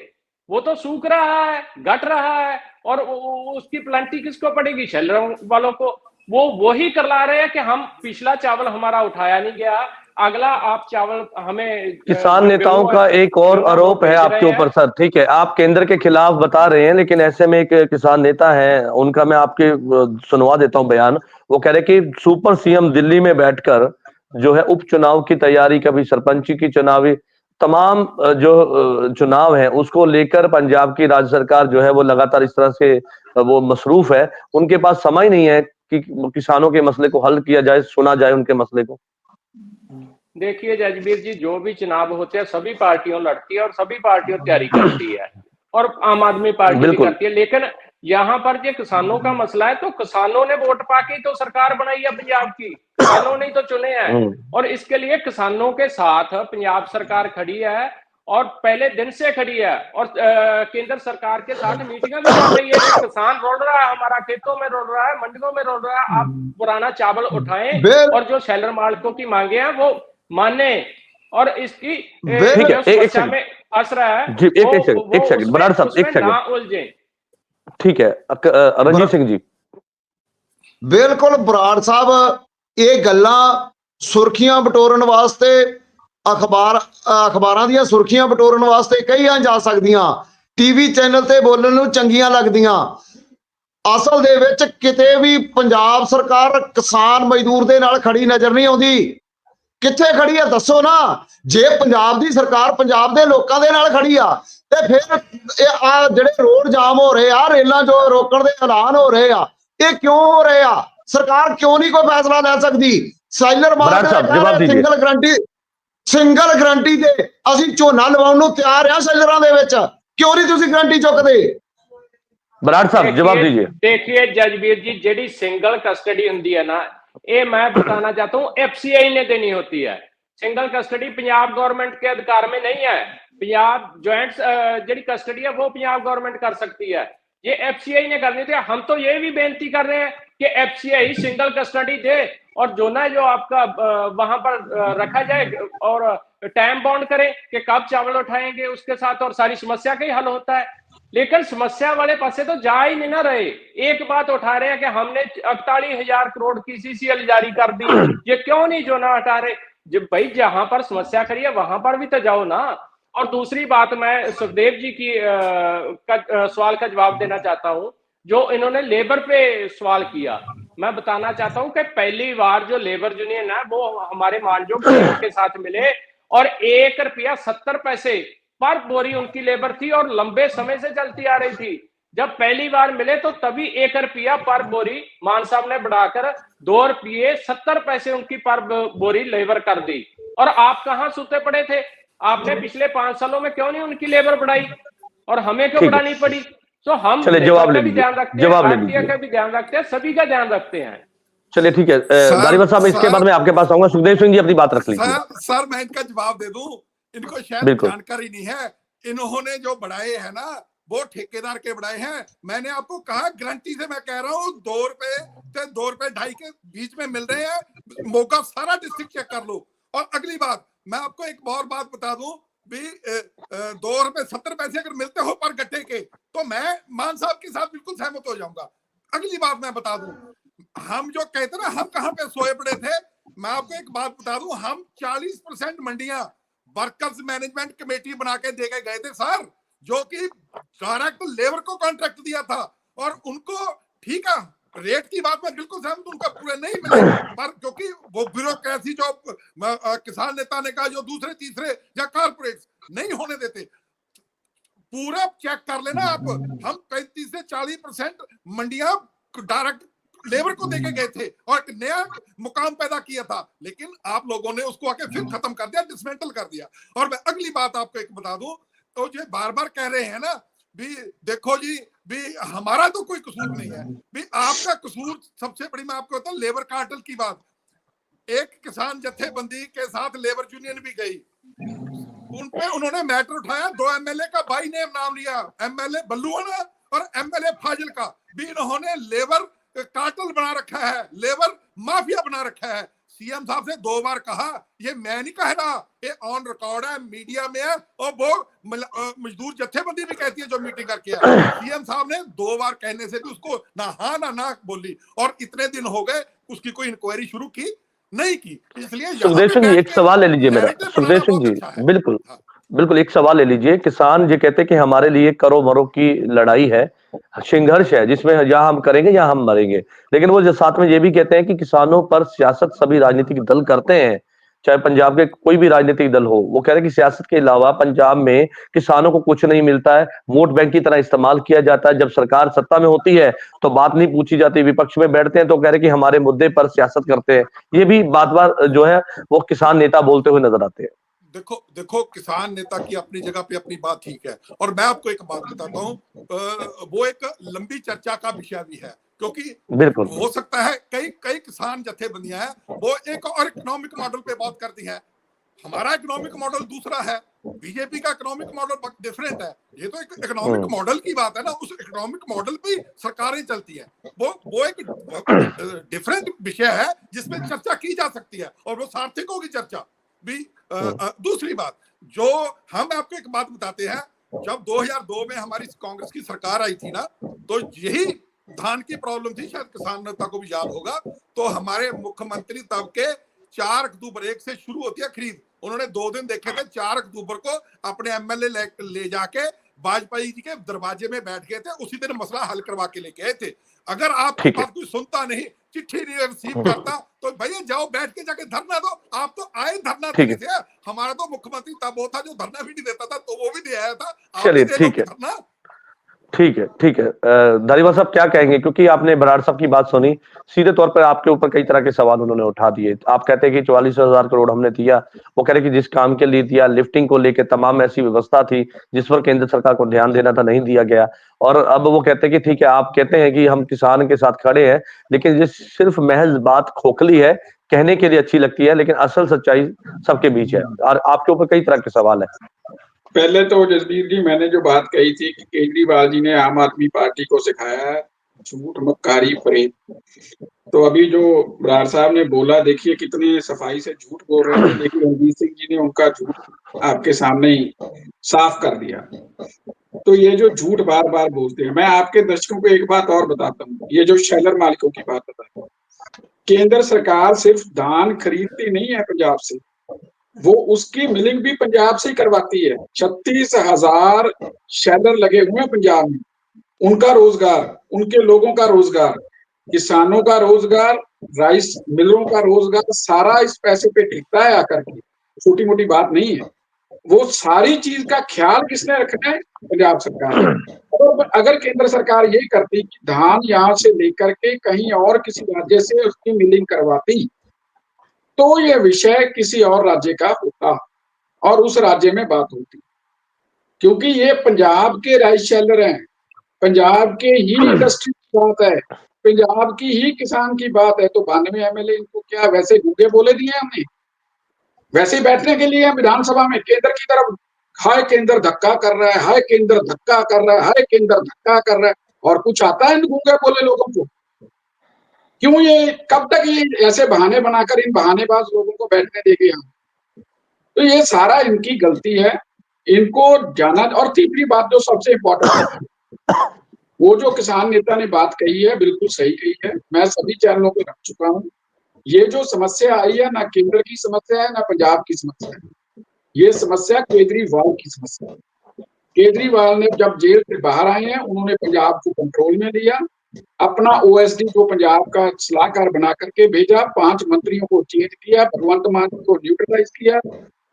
वो तो सूख रहा है, घट रहा है, और उसकी प्लांटी किसको पड़ेगी? शैलर वालों को। वो वही करला रहे हैं कि हम पिछला चावल हमारा उठाया नहीं गया, अगला आप चावल हमें। किसान नेताओं का एक और आरोप है आपके ऊपर सर, ठीक है, आप केंद्र के खिलाफ बता रहे हैं, लेकिन ऐसे में एक किसान नेता है, उनका मैं आपके सुनवा देता हूं बयान। वो कह रहे कि सुपर सीएम दिल्ली में बैठकर जो है उपचुनाव की तैयारी, कभी सरपंची की चुनावी तमाम जो चुनाव है उसको लेकर पंजाब की राज्य सरकार जो है वो लगातार इस तरह से वो मसरूफ है, उनके पास समय नहीं है कि किसानों के मसले को हल किया जाए, सुना जाए उनके मसले को। देखिए जजबीर जी, जो भी चुनाव होते हैं सभी पार्टियों लड़ती है और सभी पार्टियों तैयारी करती है, और आम आदमी पार्टी भी करती है। लेकिन यहाँ पर जो किसानों का मसला है, तो किसानों ने वोट पाके तो सरकार बनाई है पंजाब की, किसानों ने तो चुने हैं, और इसके लिए किसानों के साथ पंजाब सरकार खड़ी है, और पहले दिन से खड़ी है, और केंद्र सरकार के साथ मीटिंग भी चल रही है। किसान रोल रहा है, हमारा खेतों में रोल रहा है, मंडियों में रोल रहा है, आप पुराना चावल उठाएं और जो शैलर मालिकों की मांगे हैं वो माने, और इसकी समस्या में फंस रहा है। एक सेकंड बराड़ साहब, एक सेकंड ना उलझे। ठीक है, रणजीत सिंह जी। बिल्कुल बराड़ साहब, ये गल्लां सुर्खियां बटोरन वास्ते अखबारां ਦੀਆਂ ਸੁਰਖੀਆਂ ਬਟੋਰਨ ਵਾਸਤੇ ਕਹੀਆਂ ਜਾ ਸਕਦੀਆਂ, ਟੀਵੀ ਚੈਨਲ ਤੇ ਬੋਲਣ ਨੂੰ ਚੰਗੀਆਂ ਲੱਗਦੀਆਂ। ਅਸਲ ਦੇ ਵਿੱਚ ਕਿਤੇ ਵੀ ਪੰਜਾਬ ਸਰਕਾਰ ਕਿਸਾਨ ਮਜ਼ਦੂਰ ਦੇ ਨਾਲ ਖੜੀ ਨਜ਼ਰ ਨਹੀਂ ਆਉਂਦੀ। ਕਿੱਥੇ ਖੜੀ ਆ ਦੱਸੋ ਨਾ। ਜੇ ਪੰਜਾਬ ਦੀ ਸਰਕਾਰ ਪੰਜਾਬ ਦੇ ਲੋਕਾਂ ਦੇ ਨਾਲ ਖੜੀ ਆ ਤੇ ਫਿਰ ਇਹ ਆ ਜਿਹੜੇ ਰੋਡ ਜਾਮ ਹੋ ਰਹੇ ਆ, ਰੇਲਾਂ ਜੋ ਰੋਕਣ ਦੇ ਐਲਾਨ ਹੋ ਰਹੇ ਆ, ਇਹ ਕਿਉਂ ਹੋ ਰਹੇ ਆ? ਸਰਕਾਰ ਕਿਉਂ ਨਹੀਂ ਕੋਈ ਫੈਸਲਾ ਲੈ ਸਕਦੀ? ਸੈਲਰ ਮਾਰਕੀਟ ਸਿੰਗਲ ਗਰੰਟੀ ਦੇ ਅਸੀਂ ਝੋਨਾ ਲਵਾਉਣ ਨੂੰ ਤਿਆਰ ਆ ਸੈਲਰਾਂ ਦੇ ਵਿੱਚ, ਕਿਉਂ ਨਹੀਂ ਤੁਸੀਂ ਗਰੰਟੀ ਚੁੱਕਦੇ? बराड़ साहब जवाब दीजिए। देखिए जजबीर जी, जेडी सिंगल कस्टडी होंगी है ना, ये मैं बताना चाहता हूँ एफसीआई ने देनी होती है। सिंगल कस्टडी पंजाब गवर्नमेंट के अधिकार में नहीं है। पंजाब ज्वाइंट जेडी कस्टडी है वो पंजाब गवर्नमेंट कर सकती है, ये एफसीआई ने करनी थी। हम तो ये भी बेनती कर रहे हैं कि एफसीआई सिंगल कस्टडी दे, और जो ना जो आपका वहां पर रखा जाए और टाइम बाउंड करे कि कब चावल उठाएंगे उसके साथ, और सारी समस्या का ही हल होता है। लेकिन समस्या वाले पासे तो जा ही नहीं ना रहे। एक बात उठा रहे हैं कि हमने 48,000 करोड़ की सीसीएल जारी कर दी, ये क्यों नहीं जो ना हटा रहे? जब भाई जहां पर समस्या खड़ी है वहां पर भी तो जाओ ना। और दूसरी बात, मैं सुखदेव जी की सवाल का जवाब देना चाहता हूं, जो इन्होंने लेबर पे सवाल किया। मैं बताना चाहता हूं कि पहली बार जो लेबर यूनियन है वो हमारे मानजोग के साथ मिले, और ₹1.70 पर बोरी उनकी लेबर थी, और लंबे समय से चलती आ रही थी। जब पहली बार मिले तो तभी ₹1 पर बोरी मान साहब ने बढ़ाकर ₹2.70 उनकी पर बोरी लेबर कर दी। और आप कहां सुते पड़े थे? आपने पिछले 5 सालों में क्यों नहीं उनकी लेबर बढ़ाई, और हमें क्यों बढ़ानी पड़ी? तो हम जवाब का भी ध्यान रखते हैं, भारतीय का भी ध्यान रखते हैं, सभी का ध्यान रखते हैं। चलिए ठीक है, दारीवाल साहब इसके बाद में आपके पास आऊंगा। सुखदेव सिंह जी अपनी बात रख लीजिए। सर मैं इनका जवाब दे दूं, इनको शायद जानकारी नहीं है। इन्होंने जो बढ़ाए हैं ना वो ठेकेदार के बढ़ाए हैं। मैंने आपको कहा गारंटी से, मैं कह रहा हूँ ₹2.2.2 के बीच में मिल रहे हैं। मौका सारा डिस्ट्रिक्ट चेक कर लो। और अगली बात, मैं आपको एक और बात बता दूं भी, ₹2.70 अगर मिलते हो पर गट्टे के, तो मैं मान साहब के साथ बिल्कुल सहमत हो जाऊंगा। अगली बात मैं बता दूं, हम जो कहते ना हम कहां पे सोए पड़े थे, मैं आपको एक बात बता दूं, हम 40% मंडियां वर्कर्स मैनेजमेंट कमेटी बना के दे के गए थे सर। जो कि डायरेक्ट लेबर को कॉन्ट्रैक्ट दिया था, और उनको ठीक है रेट की बात में बिल्कुल सहमत, उनका पूरे नहीं मिले, पर क्योंकि वो ब्यूरोक्रेसी जो किसान नेता ने कहा जो दूसरे तीसरे या कारपोरेट नहीं होने देते, पूरा चेक कर लेना आप, हम 35 से 40% मंडियां डायरेक्ट लेबर को देके गए थे और एक नया मुकाम पैदा किया था, लेकिन आप लोगों ने उसको आके फिर खत्म कर दिया, डिसमेंटल कर दिया। और मैं अगली बात आपको एक बता दूं, तो ये बार बार कह रहे हैं ना भी देखो जी भी हमारा तो कोई कसूर नहीं है, भी आपका कसूर सबसे बड़ी, मैं आपको बताऊं लेबर कार्टेल की बात, एक किसान जत्थेबंदी के साथ लेबर यूनियन भी गई, उन पे उन्होंने मैटर उठाया, 2 एमएलए का बाई नेम नाम लिया, एमएलए बल्लूआना और एमएलए फाजिल का भी, इन्होंने लेबर कार्टेल बना रखा है, लेबर माफिया बना रखा है। सीएम साहब से 2 बार कहा, ये मैं नहीं कह रहा, ये ऑन रिकॉर्ड है, मीडिया में है, और वो मजदूर जत्थेबंदी भी कहती है जो मीटिंग करके है। सीएम साहब ने 2 बार कहने से भी उसको ना हाँ ना बोली, और इतने दिन हो गए उसकी कोई इंक्वायरी शुरू की नहीं की। इसलिए सुखदेव सिंह जी एक सवाल ले लीजिए मेरा, सुखदेव सिंह जी बिल्कुल बिल्कुल एक सवाल ले लीजिए। किसान ये कहते हैं कि हमारे लिए करो मरो की लड़ाई है, संघर्ष है, जिसमें या हम करेंगे या हम मरेंगे, लेकिन वो जो साथ में ये भी कहते हैं कि किसानों पर सियासत सभी राजनीतिक दल करते हैं, चाहे पंजाब के कोई भी राजनीतिक दल हो। वो कह रहे हैं कि सियासत के अलावा पंजाब में किसानों को कुछ नहीं मिलता है, वोट बैंक की तरह इस्तेमाल किया जाता है। जब सरकार सत्ता में होती है तो बात नहीं पूछी जाती, विपक्ष में बैठते हैं तो कह रहे हैं कि हमारे मुद्दे पर सियासत करते हैं। ये भी बात बात जो है वो किसान नेता बोलते हुए नजर आते हैं। देखो किसान नेता की अपनी जगह पे अपनी बात ठीक है, और मैं आपको एक बात बताता हूँ, वो एक लंबी चर्चा का विषय भी है, क्योंकि बिल्कुल हो सकता है कई किसान जत्थेबंदियां हैं वो एक और इकोनॉमिक मॉडल पे बात करती हैं, हमारा इकोनॉमिक मॉडल दूसरा है, बीजेपी का इकोनॉमिक मॉडल डिफरेंट है। ये तो एक इकोनॉमिक मॉडल की बात है ना, उस इकोनॉमिक मॉडल पे सरकारें चलती है, वो एक डिफरेंट विषय है जिसमें चर्चा की जा सकती है, और वो सार्थक होगी चर्चा भी। दूसरी बात जो हम आपको एक बात बताते हैं, जब 2002 में हमारी कांग्रेस की सरकार आई थी ना, तो यही धान की प्रॉब्लम थी, शायद किसान नेता को भी याद होगा। तो हमारे मुख्यमंत्री तब के 4 अक्टूबर 1 से शुरू होती है खरीद, उन्होंने 2 दिन देखे थे, 4 अक्टूबर को अपने एमएलए ले जाके वाजपेयी जी के दरवाजे में बैठ गए थे, उसी दिन मसला हल करवा के लेके आए थे। अगर आपकी बात कोई सुनता नहीं, चिट्ठी नहीं रिसीव करता, तो भैया जाओ बैठ के जाके धरना दो। आप तो आए धरना देने से, हमारा तो मुख्यमंत्री तब वो था जो धरना भी नहीं देता था, तो वो भी दे आया था। चलिए ठीक है, ठीक है धारीवाल साहब क्या कहेंगे, क्योंकि आपने बराड़ साहब की बात सुनी, सीधे तौर पर आपके ऊपर कई तरह के सवाल उन्होंने उठा दिए। आप कहते हैं कि 44,000 करोड़ हमने दिया, वो कह रहे कि जिस काम के लिए दिया, लिफ्टिंग को लेकर तमाम ऐसी व्यवस्था थी जिस पर केंद्र सरकार को ध्यान देना था, नहीं दिया गया। और अब वो कहते हैं कि ठीक है, आप कहते हैं कि हम किसान के साथ खड़े हैं, लेकिन ये सिर्फ महज बात खोखली है, कहने के लिए अच्छी लगती है, लेकिन असल सच्चाई सबके बीच है। और आपके ऊपर कई तरह के सवाल है। पहले तो जसबीर जी मैंने जो बात कही थी कि केजरीवाल जी ने आम आदमी पार्टी को सिखाया है झूठ मक्कारी फरेब, तो अभी जो बराड़ साहब ने बोला, देखिए कितने सफाई से झूठ बोल रहे थे, लेकिन रणजीत सिंह जी ने उनका झूठ आपके सामने ही साफ कर दिया। तो ये जो झूठ बार बार बोलते हैं, मैं आपके दर्शकों को एक बात और बताता हूँ, ये जो शेलर मालिकों की बात बताता हूँ, केंद्र सरकार सिर्फ धान खरीदती नहीं है पंजाब से, वो उसकी मिलिंग भी पंजाब से ही करवाती है। 36,000 शेलर लगे हुए हैं पंजाब में, उनका रोजगार, उनके लोगों का रोजगार, किसानों का रोजगार, राइस मिलों का रोजगार, सारा इस पैसे पे टिकता है आकर के, छोटी मोटी बात नहीं है। वो सारी चीज का ख्याल किसने रखना है? पंजाब सरकार। और अगर केंद्र सरकार यही करती कि धान यहाँ से लेकर के कहीं और किसी राज्य से उसकी मिलिंग करवाती, तो ये विषय किसी और राज्य का होता और उस राज्य में बात होती, क्योंकि ये पंजाब के राइस शेलर हैं, पंजाब के ही इंडस्ट्री की बात है, पंजाब की ही किसान की बात है। तो 92 एमएलए इनको क्या वैसे गूंगे बोले दिए हमने? वैसे ही बैठने के लिए विधानसभा में केंद्र की तरफ, हाय केंद्र धक्का कर रहा है, हाय केंद्र धक्का कर रहा है, हाय केंद्र धक्का कर रहा है, और कुछ आता है इन गूंगे बोले लोगों को? क्यों ये कब तक ये ऐसे बहाने बनाकर इन बहानेबाज लोगों को बैठने देंगे हम? तो ये सारा इनकी गलती है, इनको जाना। और तीसरी बात जो सबसे इम्पोर्टेंट है, वो जो किसान नेता ने बात कही है बिल्कुल सही कही है, मैं सभी चैनलों पे रख चुका हूँ। ये जो समस्या आई है ना केंद्र की समस्या है ना पंजाब की समस्या है, ये समस्या केजरीवाल की समस्या है। केजरीवाल ने जब जेल से बाहर आए हैं, उन्होंने पंजाब को कंट्रोल में लिया, अपना ओएसडी को पंजाब का सलाहकार बना करके भेजा, 5 मंत्रियों को चेंज किया, भगवंत मान जी को न्यूट्रलाइज किया।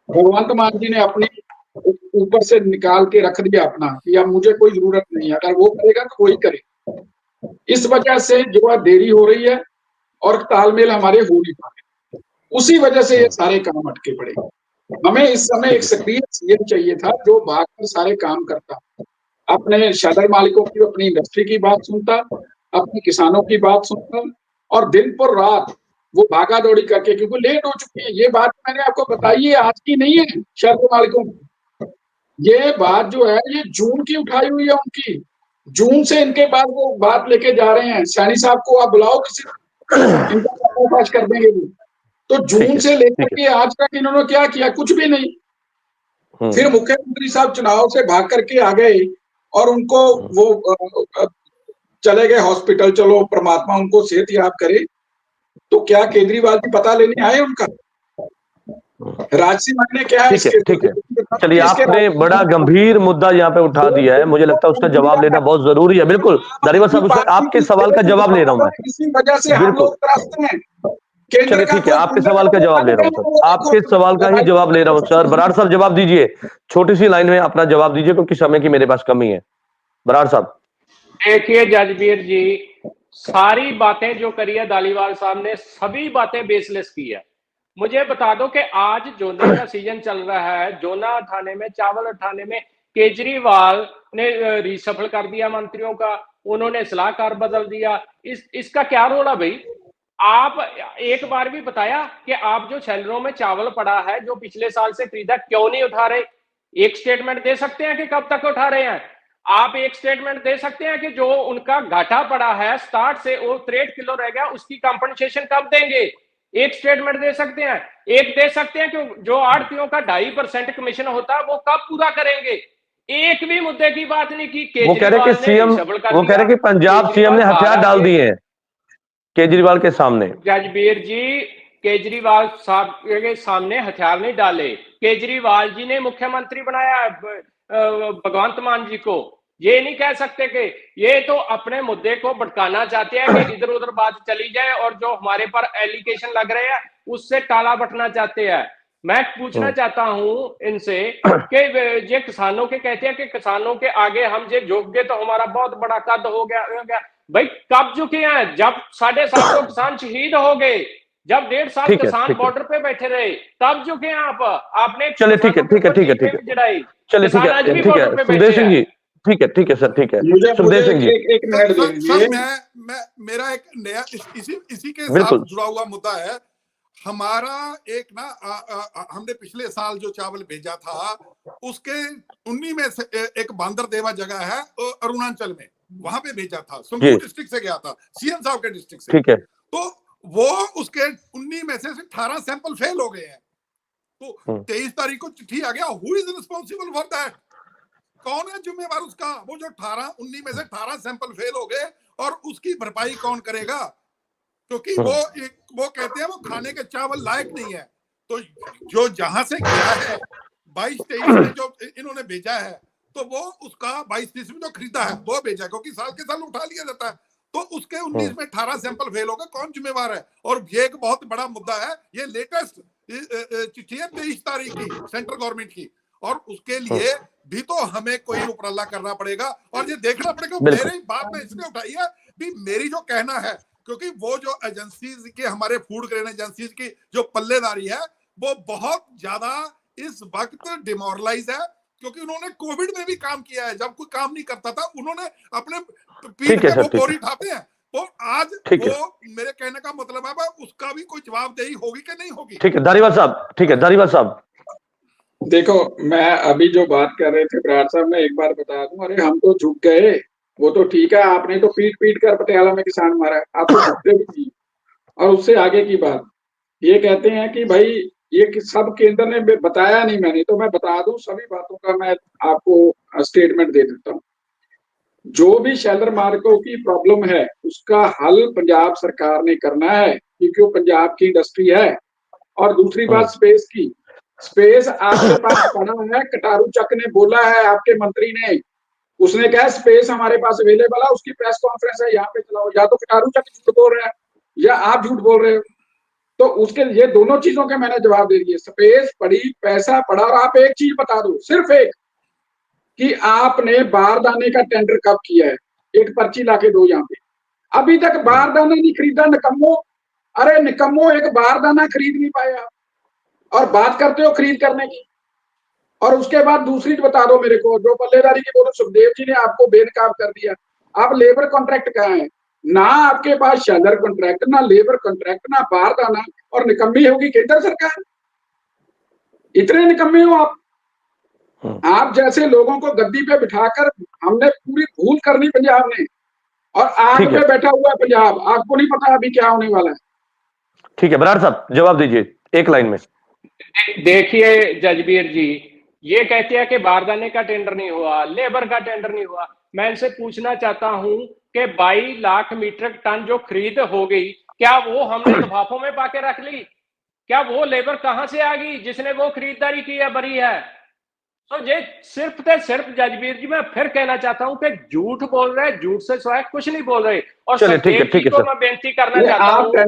भगवंत मान जी ने अपनी ऊपर से निकाल के रख दिया अपना कि अब मुझे कोई जरूरत नहीं है, अगर वो करेगा तो वही करे। इस वजह से जो है देरी हो रही है और तालमेल हमारे हो नहीं पा रहे, उसी वजह से ये सारे काम अटके पड़े। हमें इस समय एक सक्रिय सीएम चाहिए था जो भागकर सारे काम करता, अपने शेल्टर मालिकों की, अपनी इंडस्ट्री की बात सुनता, अपने किसानों की बात सुनता, और दिन पर रात वो भागा दौड़ी करके, क्योंकि लेट हो चुकी है। ये बात मैंने आपको बताई है, आज की नहीं है शेल्टर मालिकों की। ये बात जो है ये जून की उठाई हुई है उनकी। जून से इनके बाद वो बात लेके जा रहे हैं, सैनी साहब को आप बुलाओ, किसी इनका पास कर देंगे वो। तो जून से लेकर के आज तक इन्होंने क्या किया? कुछ भी नहीं। फिर मुख्यमंत्री साहब चुनाव से भाग करके आ गए और उनको वो चले गए हॉस्पिटल। चलो परमात्मा उनको सेहत याब करे। तो क्या केजरीवाल जी पता लेने आए उनका? राजसी मायने क्या है? ठीक है। चलिए, आपने बड़ा गंभीर मुद्दा यहाँ पे उठा दिया है, मुझे लगता है उसका जवाब लेना बहुत जरूरी है। बिल्कुल दारीवाल साहब, आपके सवाल का जवाब ले रहा हूँ मैं। इसी वजह से हम लोग त्रासते हैं। चलिए ठीक है, आपके सवाल का जवाब ले रहा हूँ सर, आपके सवाल का ही जवाब ले रहा हूँ सर। बराड़ साहब जवाब दीजिए, छोटी सी लाइन में अपना जवाब दीजिए क्योंकि समय की मेरे पास कमी है। बराड़ साहब। देखिए जजबीर जी, सारी बातें जो करी है धालीवाल साहब ने, सभी बातें बेसलेस की है। मुझे बता दो कि आज जोने का सीजन चल रहा है, जोना उठाने में, चावल उठाने में केजरीवाल ने रिशफल कर दिया मंत्रियों का, उन्होंने सलाहकार बदल दिया। इसका क्या रोल है भाई? आप एक बार भी बताया कि आप जो शैलरों में चावल पड़ा है जो पिछले साल से खरीदा, क्यों नहीं उठा रहे? एक स्टेटमेंट दे सकते हैं कि कब तक उठा रहे हैं? आप एक स्टेटमेंट दे सकते हैं कि जो उनका घाटा पड़ा है स्टार्ट से, वो 63 किलो रह गया, उसकी कंपनसेशन कब देंगे? एक स्टेटमेंट दे सकते हैं। एक दे सकते हैं कि जो आड़तियों का 2.5% कमीशन होता है वो कब पूरा करेंगे? एक भी मुद्दे की बात नहीं की। वो कह रहे कि सीएम, वो कह रहे कि पंजाब सीएम ने हथियार डाल दिए हैं केजरीवाल के सामने। जजबीर जी, केजरीवाल साहब के सामने हथियार नहीं डाले, केजरीवाल जी ने मुख्यमंत्री बनाया भगवंत मान जी को। ये नहीं कह सकते कि ये तो अपने मुद्दे को भटकाना चाहते हैं कि इधर उधर बात चली जाए और जो हमारे पर एलिगेशन लग रहे हैं उससे टाला बटना चाहते हैं। मैं पूछना चाहता हूं इनसे कि ये किसानों के कहते हैं कि किसानों के आगे हम जे झुक गए तो हमारा बहुत बड़ा कद हो गया। भाई कब झुके हैं? जब 750 किसान शहीद हो गए, जब 1.5 साल किसान बॉर्डर पे बैठे रहे, तब झुके हैं आप। आपने चलिए ठीक है चलिए ठीक है सुखदेव सिंह जी, ठीक है सर, ठीक है सुखदेव सिंह जी। एक मिनट दीजिए। मैं मेरा एक नया इसी के साथ जुड़ा हुआ मुद्दा है। हमारा एक ना हमने पिछले साल जो चावल भेजा था उसके 19 में से एक बांदर देवा जगह है अरुणाचल में, वहां पे भेजा था। संगरूर डिस्ट्रिक्ट से गया था, सीएम साहब के डिस्ट्रिक्ट से। ठीक है। तो वो उसके 19 में से 18 सैंपल फेल हो गए हैं। तो 23 तारीख को चिट्ठी आ गया, who is responsible for that? कौन है जिम्मेवार उसका? वो जो 19 में से 18 सैंपल फेल हो गए और उसकी भरपाई कौन करेगा? क्योंकि वो कहते हैं वो खाने के चावल लायक नहीं है। तो जो जहां से गया है 22-23 में जो इन्होंने भेजा है, तो वो उसका 22-23 में जो खरीदा है वो भेजा, क्योंकि साल के साल उठा लिया जाता है। तो उसके 19 में 18 सैंपल फेल हो गए, कौन जिम्मेवार है? और ये एक बहुत बड़ा मुद्दा है। ये लेटेस्ट चिट्ठी है 23 तारीख की सेंट्रल गवर्नमेंट की, और उसके लिए भी तो हमें कोई उपराला करना पड़ेगा और ये देखना पड़ेगा। मेरी बात में इसलिए उठाई है भी, मेरी जो कहना है, क्योंकि वो जो एजेंसीज के, हमारे फूड ग्रेन एजेंसीज की जो पल्लेदारी है वो बहुत ज्यादा इस वक्त डिमोरलाइज है, क्योंकि उन्होंने कोविड में भी काम किया है। जब कोई काम नहीं करता था उन्होंने अपने पीठ पे वो बोरी उठाते हैं। तो आज वो मेरे कहने का मतलब है उसका भी कोई जवाबदेही होगी कि नहीं होगी? ठीक है धारीवाल साहब, ठीक है धारीवाल साहब। देखो, मैं अभी जो बात कर रहे थे बराड़ साहब, मैं एक बार बता दूं, अरे हम तो झुक गए, वो तो ठीक है, आपने तो पीट पीट कर पटियाला में किसान मारा है, आप तो झुकते भी नहीं। और उससे आगे की बात ये कहते हैं कि भाई ये सब केंद्र ने बताया नहीं, मैंने तो मैं बता दूं सभी बातों का मैं आपको स्टेटमेंट दे देता हूँ। जो भी शेल्टर मार्कों की प्रॉब्लम है उसका हल पंजाब सरकार ने करना है, क्योंकि वो पंजाब की इंडस्ट्री है। और दूसरी बात स्पेस की, स्पेस आपके पास पड़ा है, कटारू चक ने बोला है, आपके मंत्री ने, उसने कहा स्पेस हमारे पास अवेलेबल है, उसकी प्रेस कॉन्फ्रेंस है, यहाँ पे चलाओ। या तो कटारू चक झूठ बोल रहे हैं या आप झूठ बोल रहे हो। तो उसके ये दोनों चीजों के मैंने जवाब दे दिए, स्पेस पड़ी, पैसा पड़ा। और आप एक चीज बता दो, सिर्फ एक, कि आपने बारदाने का टेंडर कब किया है? एक पर्ची लाके दो यहाँ पे। अभी तक बारदाना नहीं खरीदा, निकम्मो। अरे निकम्मो, एक बारदाना खरीद नहीं पाया और बात करते हो खरीद करने की। और उसके बाद दूसरी बता दो मेरे को, जो पल्लेदारी की बोलो, सुखदेव जी ने आपको बेनकाब कर दिया। आप लेबर कॉन्ट्रैक्ट कहाँ है? ना आपके पास शैलर कॉन्ट्रैक्ट, ना लेबर कॉन्ट्रैक्ट, ना बारदाना, और निकम्मी होगी केंद्र सरकार। इतने निकम्मे हो आप। आप जैसे लोगों को गद्दी पे बिठाकर हमने पूरी भूल करनी पंजाब ने, और आग पे बैठा हुआ है पंजाब। आपको नहीं पता अभी क्या होने वाला है। ठीक है, बराड़ साहब जवाब दीजिए एक लाइन में। देखिए जजबीर जी, ये कहते हैं कि बारदाने का टेंडर नहीं हुआ, लेबर का टेंडर नहीं हुआ। मैं इनसे पूछना चाहता हूं कि 22 लाख मीट्रिक टन जो खरीद हो गई, क्या वो हमने लिफाफों में पाके रख ली? क्या वो लेबर कहां से आ गई जिसने वो खरीदारी की है, बरी है? तो ये सिर्फ जजबीर जी, मैं फिर कहना चाहता हूं कि झूठ बोल रहे, झूठ से सिवाय कुछ नहीं बोल रहे। और ठीक है को मैं बेनती करना चाहता हूं कि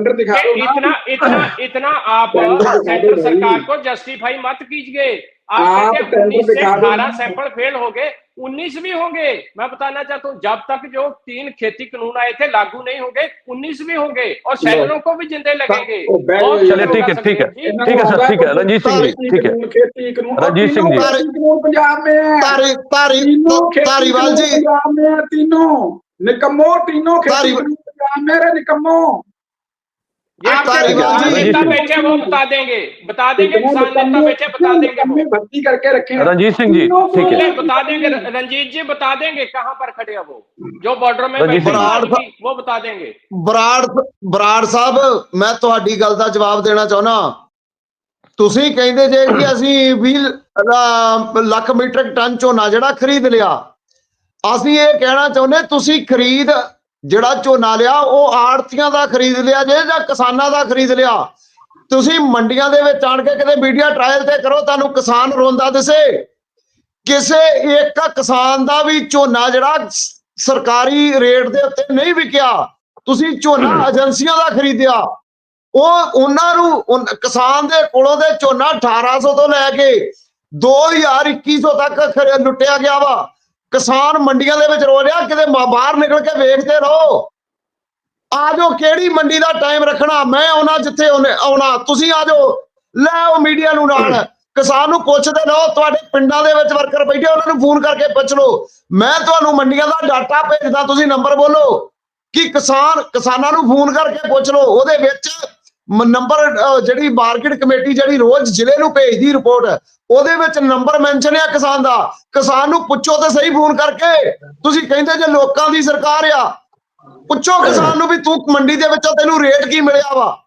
इतना आप सेंट्रल सरकार को जस्टिफाई मत कीजिए। आप कहते हैं 19 से 18 सैंपल फेल हो गए, 19 भी होंगे। मैं बताना चाहता हूँ, जब तक जो 3 खेती कानून आए थे लागू नहीं होंगे, 19 भी होंगे और शहरों को भी जिंदे लगेंगे। चलिए ठीक है सर, ठीक है रंजीत सिंह जी, ठीक है रंजीत सिंह जी। पंजाब में धारीवाल जी, पंजाब में तीनों निकम्मो, तीनों खेती पंजाब में निकम्मो। नेता बैठे वो बता देंगे किसान नेता बैठे बता देंगे, भर्ती करके रखे हैं रंजीत सिंह जी, ठीक है बता देंगे। रंजीत जी बता देंगे कहां पर खड़े हैं वो, जो बॉर्डर में वो बता देंगे। ਬਰਾੜ ਸਾਹਿਬ, ਮੈਂ ਤੁਹਾਡੀ ਗੱਲ ਦਾ ਜਵਾਬ ਦੇਣਾ ਚਾਹੁੰਦਾ। ਤੁਸੀਂ ਕਹਿੰਦੇ ਜੇ ਕਿ ਅਸੀਂ 20 ਲੱਖ ਮੀਟ੍ਰਿਕ ਟਨ ਝੋਨਾ ਜਿਹੜਾ ਖਰੀਦ ਲਿਆ। ਅਸੀਂ ਇਹ ਕਹਿਣਾ ਚਾਹੁੰਦੇ, ਤੁਸੀਂ ਖਰੀਦ ਜਿਹੜਾ ਝੋਨਾ ਲਿਆ ਉਹ ਆੜਤੀਆਂ ਦਾ ਖਰੀਦ ਲਿਆ ਜੇ ਜਾਂ ਕਿਸਾਨਾਂ ਦਾ ਖਰੀਦ ਲਿਆ? ਤੁਸੀਂ ਮੰਡੀਆਂ ਦੇ ਵਿੱਚ ਆਣ ਕੇ ਕਿਤੇ ਮੀਡੀਆ ਟ੍ਰਾਇਲ ਤੇ ਕਰੋ, ਤੁਹਾਨੂੰ ਕਿਸਾਨ ਰੋਂਦਾ ਦਿਸੇ? ਕਿਸੇ ਇੱਕ ਕਿਸਾਨ ਦਾ ਵੀ ਝੋਨਾ ਜਿਹੜਾ ਸਰਕਾਰੀ ਰੇਟ ਦੇ ਉੱਤੇ ਨਹੀਂ ਵਿਕਿਆ। ਤੁਸੀਂ ਝੋਨਾ ਏਜੰਸੀਆਂ ਦਾ ਖਰੀਦਿਆ। ਉਹ ਉਹਨਾਂ ਨੂੰ ਕਿਸਾਨ ਦੇ ਕੋਲੋਂ ਦੇ ਝੋਨਾ 1800 ਤੋਂ ਲੈ ਕੇ 2000-2100 ਤੱਕ ਲੁੱਟਿਆ ਗਿਆ ਵਾ। ਕਿਸਾਨ ਮੰਡੀਆਂ ਦੇ ਵਿੱਚ ਰੋ ਰਿਹਾ, ਕਿਤੇ ਬਾਹਰ ਨਿਕਲ ਕੇ ਵੇਖਦੇ ਰਹੋ। ਆ ਜਾਓ, ਕਿਹੜੀ ਮੰਡੀ ਦਾ ਟਾਈਮ ਰੱਖਣਾ? ਮੈਂ ਆਉਣਾ ਜਿੱਥੇ ਆਉਣਾ, ਤੁਸੀਂ ਆ ਜਾਓ, ਲੈ ਆਓ ਮੀਡੀਆ ਨੂੰ ਨਾਲ। ਕਿਸਾਨ ਨੂੰ ਪੁੱਛਦੇ ਰਹੋ, ਤੁਹਾਡੇ ਪਿੰਡਾਂ ਦੇ ਵਿੱਚ ਵਰਕਰ ਬੈਠੇ, ਉਹਨਾਂ ਨੂੰ ਫੋਨ ਕਰਕੇ ਪੁੱਛ ਲਓ। ਮੈਂ ਤੁਹਾਨੂੰ ਮੰਡੀਆਂ ਦਾ ਡਾਟਾ ਭੇਜਦਾ, ਤੁਸੀਂ ਨੰਬਰ ਬੋਲੋ ਕਿ ਕਿਸਾਨਾਂ ਨੂੰ ਫੋਨ ਕਰਕੇ ਪੁੱਛ ਲਓ। ਉਹਦੇ ਵਿੱਚ ਨੰਬਰ, ਜਿਹੜੀ ਮਾਰਕੀਟ ਕਮੇਟੀ ਜਿਹੜੀ ਰੋਜ਼ ਜ਼ਿਲ੍ਹੇ ਨੂੰ ਭੇਜਦੀ ਰਿਪੋਰਟ, ਉਹਦੇ ਵਿੱਚ ਨੰਬਰ ਮੈਂਸ਼ਨ ਆ ਕਿਸਾਨ ਦਾ। ਕਿਸਾਨ ਨੂੰ ਪੁੱਛੋ ਤੇ ਸਹੀ ਫੋਨ ਕਰਕੇ। ਤੁਸੀਂ ਕਹਿੰਦੇ ਜੇ ਲੋਕਾਂ ਦੀ ਸਰਕਾਰ ਆ, ਪੁੱਛੋ ਕਿਸਾਨ ਨੂੰ ਵੀ ਤੂੰ ਮੰਡੀ ਦੇ ਵਿੱਚ ਤੈਨੂੰ ਰੇਟ ਕੀ ਮਿਲਿਆ ਵਾ?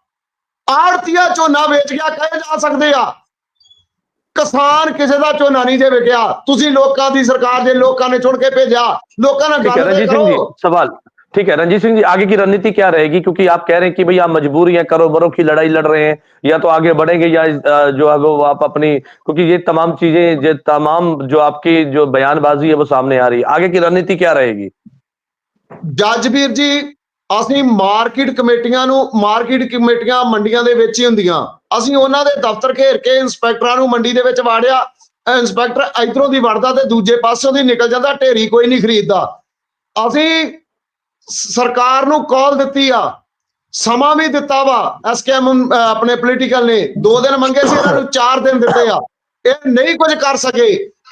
ਆੜਤੀਆ ਝੋਨਾ ਵੇਚ ਗਿਆ ਕਹੇ ਜਾ ਸਕਦੇ ਆ, ਕਿਸਾਨ ਕਿਸੇ ਦਾ ਝੋਨਾ ਨਹੀਂ ਜੇ ਵਿਕਿਆ। ਤੁਸੀਂ ਲੋਕਾਂ ਦੀ ਸਰਕਾਰ ਦੇ, ਲੋਕਾਂ ਨੇ ਚੁਣ ਕੇ ਭੇਜਿਆ, लोगों ने रंजीत सिंह जी सवाल ठीक है। रंजीत सिंह जी, आगे की रणनीति क्या रहेगी? क्योंकि आप कह रहे हैं कि भाई आप मजबूरी हैं, करो बरो की लड़ाई लड़ रहे हैं, या तो आगे बढ़ेंगे या जो है वो आप अपनी, क्योंकि ये तमाम चीजें, ये तमाम जो आपकी जो बयानबाजी है वो सामने आ रही है, आगे की रणनीति क्या रहेगी? ਜਜਬੀਰ ਜੀ, ਅਸੀਂ ਮਾਰਕੀਟ ਕਮੇਟੀਆਂ ਮੰਡੀਆਂ ਦੇ ਵਿੱਚ ਹੀ ਹੁੰਦੀਆਂ। ਅਸੀਂ ਉਹਨਾਂ ਦੇ ਦਫ਼ਤਰ ਘੇਰ ਕੇ ਇੰਸਪੈਕਟਰਾਂ ਨੂੰ ਮੰਡੀ ਦੇ ਵਿੱਚ ਵਾੜਿਆ। ਇੰਸਪੈਕਟਰ ਇਧਰੋਂ ਦੀ ਵੜਦਾ ਤੇ ਦੂਜੇ ਪਾਸਿਓਂ ਦੀ ਨਿਕਲ ਜਾਂਦਾ, ਢੇਰੀ ਕੋਈ ਨਹੀਂ ਖਰੀਦਦਾ। ਅਸੀਂ ਸਰਕਾਰ ਨੂੰ ਕਾਲ ਦਿੱਤੀ ਆ, ਸਮਾਂ ਵੀ ਦਿੱਤਾ ਵਾ। ਐਸਕੇਐਮ ਆਪਣੇ ਪੋਲੀਟੀਕਲ ਨੇ 2 ਦਿਨ ਮੰਗੇ ਸੀ, ਇਹਨਾਂ ਨੂੰ 4 ਦਿਨ ਦਿੱਤੇ ਆ। ਇਹ ਨਹੀਂ ਕੁਝ ਕਰ ਸਕੇ।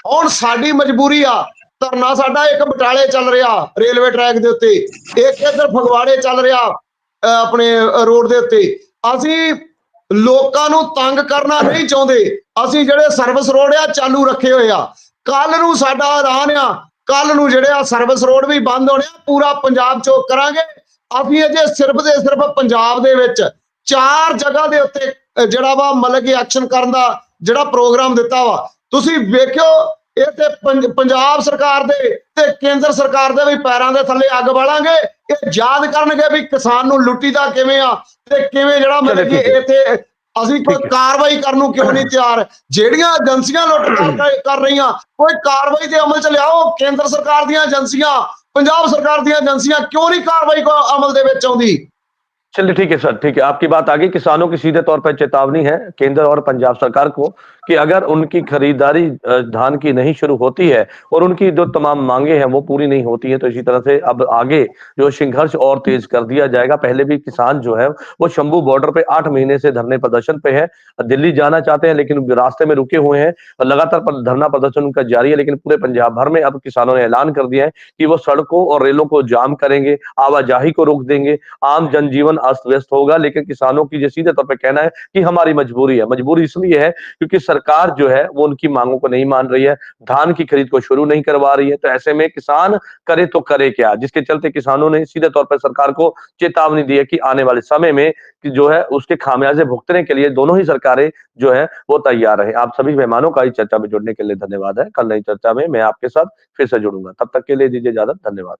ਹੁਣ ਸਾਡੀ ਮਜਬੂਰੀ ਆ। ਧਰਨਾ ਸਾਡਾ ਇੱਕ ਬਟਾਲੇ ਚੱਲ ਰਿਹਾ ਰੇਲਵੇ ਟਰੈਕ ਦੇ ਉੱਤੇ, ਇੱਕ ਇੱਧਰ ਫਗਵਾੜੇ ਚੱਲ ਰਿਹਾ ਆਪਣੇ ਰੋਡ ਦੇ ਉੱਤੇ। ਅਸੀਂ ਲੋਕਾਂ ਨੂੰ ਤੰਗ ਕਰਨਾ ਨਹੀਂ ਚਾਹੁੰਦੇ। ਅਸੀਂ ਜਿਹੜੇ ਸਰਵਿਸ ਰੋਡ ਆ ਚਾਲੂ ਰੱਖੇ ਹੋਏ ਆ। ਕੱਲ ਨੂੰ ਸਾਡਾ ਐਲਾਨ ਆ, ਕੱਲ ਨੂੰ ਜਿਹੜੇ ਆ ਸਰਵਿਸ ਰੋਡ ਵੀ ਬੰਦ ਹੋਣੇ ਆ, ਪੂਰਾ ਪੰਜਾਬ ਚੋਕ ਕਰਾਂਗੇ। ਅਸੀਂ ਅਜੇ ਸਿਰਫ ਤੇ ਸਿਰਫ ਪੰਜਾਬ ਦੇ ਵਿੱਚ 4 ਜਗ੍ਹਾ ਦੇ ਉੱਤੇ ਜਿਹੜਾ ਵਾ ਮਤਲਬ ਕਿ ਐਕਸ਼ਨ ਕਰਨ ਦਾ ਜਿਹੜਾ ਪ੍ਰੋਗਰਾਮ ਦਿੱਤਾ ਵਾ। ਤੁਸੀਂ ਵੇਖਿਓ, ਇਹ ਤੇ ਪੰਜਾਬ ਸਰਕਾਰ ਦੇ ਤੇ ਕੇਂਦਰ ਸਰਕਾਰ ਦੇ ਵੀ ਪੈਰਾਂ ਦੇ ਥੱਲੇ ਅੱਗ ਬਾਲਾਂਗੇ। ਇਹ ਯਾਦ ਕਰਨਗੇ ਵੀ ਕਿਸਾਨ ਨੂੰ ਲੁੱਟੀਦਾ ਕਿਵੇਂ ਆ ਤੇ ਕਿਵੇਂ ਜਿਹੜਾ ਮਤਲਬ ਕਿ ਇੱਥੇ ਅਸੀਂ ठीक ਕੋਈ है ਕਾਰਵਾਈ ਕਰਨ ਨੂੰ ਕਿਉਂ ਨਹੀਂ ਤਿਆਰ? ਜਿਹੜੀਆਂ ਏਜੰਸੀਆਂ ਲੁੱਟ ਕਰ ਰਹੀਆਂ, ਕੋਈ ਕਾਰਵਾਈ ਦੇ ਅਮਲ ਚ ਲਿਆਓ। ਕੇਂਦਰ ਸਰਕਾਰ ਦੀਆਂ ਏਜੰਸੀਆਂ, ਪੰਜਾਬ ਸਰਕਾਰ ਦੀਆਂ ਏਜੰਸੀਆਂ ਕਿਉਂ ਨਹੀਂ ਕਾਰਵਾਈ को अमल ਦੇ ਵਿੱਚ ਆਉਂਦੀ? चलिए ठीक है सर, ठीक है, आपकी बात आ गई। किसानों की सीधे तौर पर चेतावनी है केंद्र और पंजाब सरकार को कि अगर उनकी खरीदारी धान की नहीं शुरू होती है और उनकी जो तमाम मांगे हैं वो पूरी नहीं होती हैं, तो इसी तरह से अब आगे जो संघर्ष और तेज कर दिया जाएगा। पहले भी किसान जो है वो शंभू बॉर्डर पे 8 महीने से धरने प्रदर्शन पे है, दिल्ली जाना चाहते हैं लेकिन रास्ते में रुके हुए हैं। लगातार धरना प्रदर्शन उनका जारी है, लेकिन पूरे पंजाब भर में अब किसानों ने ऐलान कर दिया है कि वो सड़कों और रेलों को जाम करेंगे, आवाजाही को रोक देंगे, आम जनजीवन अस्त व्यस्त होगा। लेकिन किसानों की सीधे तौर पर कहना है कि हमारी मजबूरी है। मजबूरी इसलिए है क्योंकि सरकार जो है वो उनकी मांगों को नहीं मान रही है, धान की खरीद को शुरू नहीं करवा रही है। तो ऐसे में किसान करे तो करे क्या, जिसके चलते किसानों ने सीधे तौर पर सरकार को चेतावनी दी है कि आने वाले समय में कि जो है उसके खामियाजे भुगतने के लिए दोनों ही सरकारें जो है वो तैयार रहे। आप सभी मेहमानों का इस चर्चा में जुड़ने के लिए धन्यवाद है। कल नई चर्चा में मैं आपके साथ फिर से जुड़ूंगा, तब तक के लिए दीजिए इजाजत। धन्यवाद।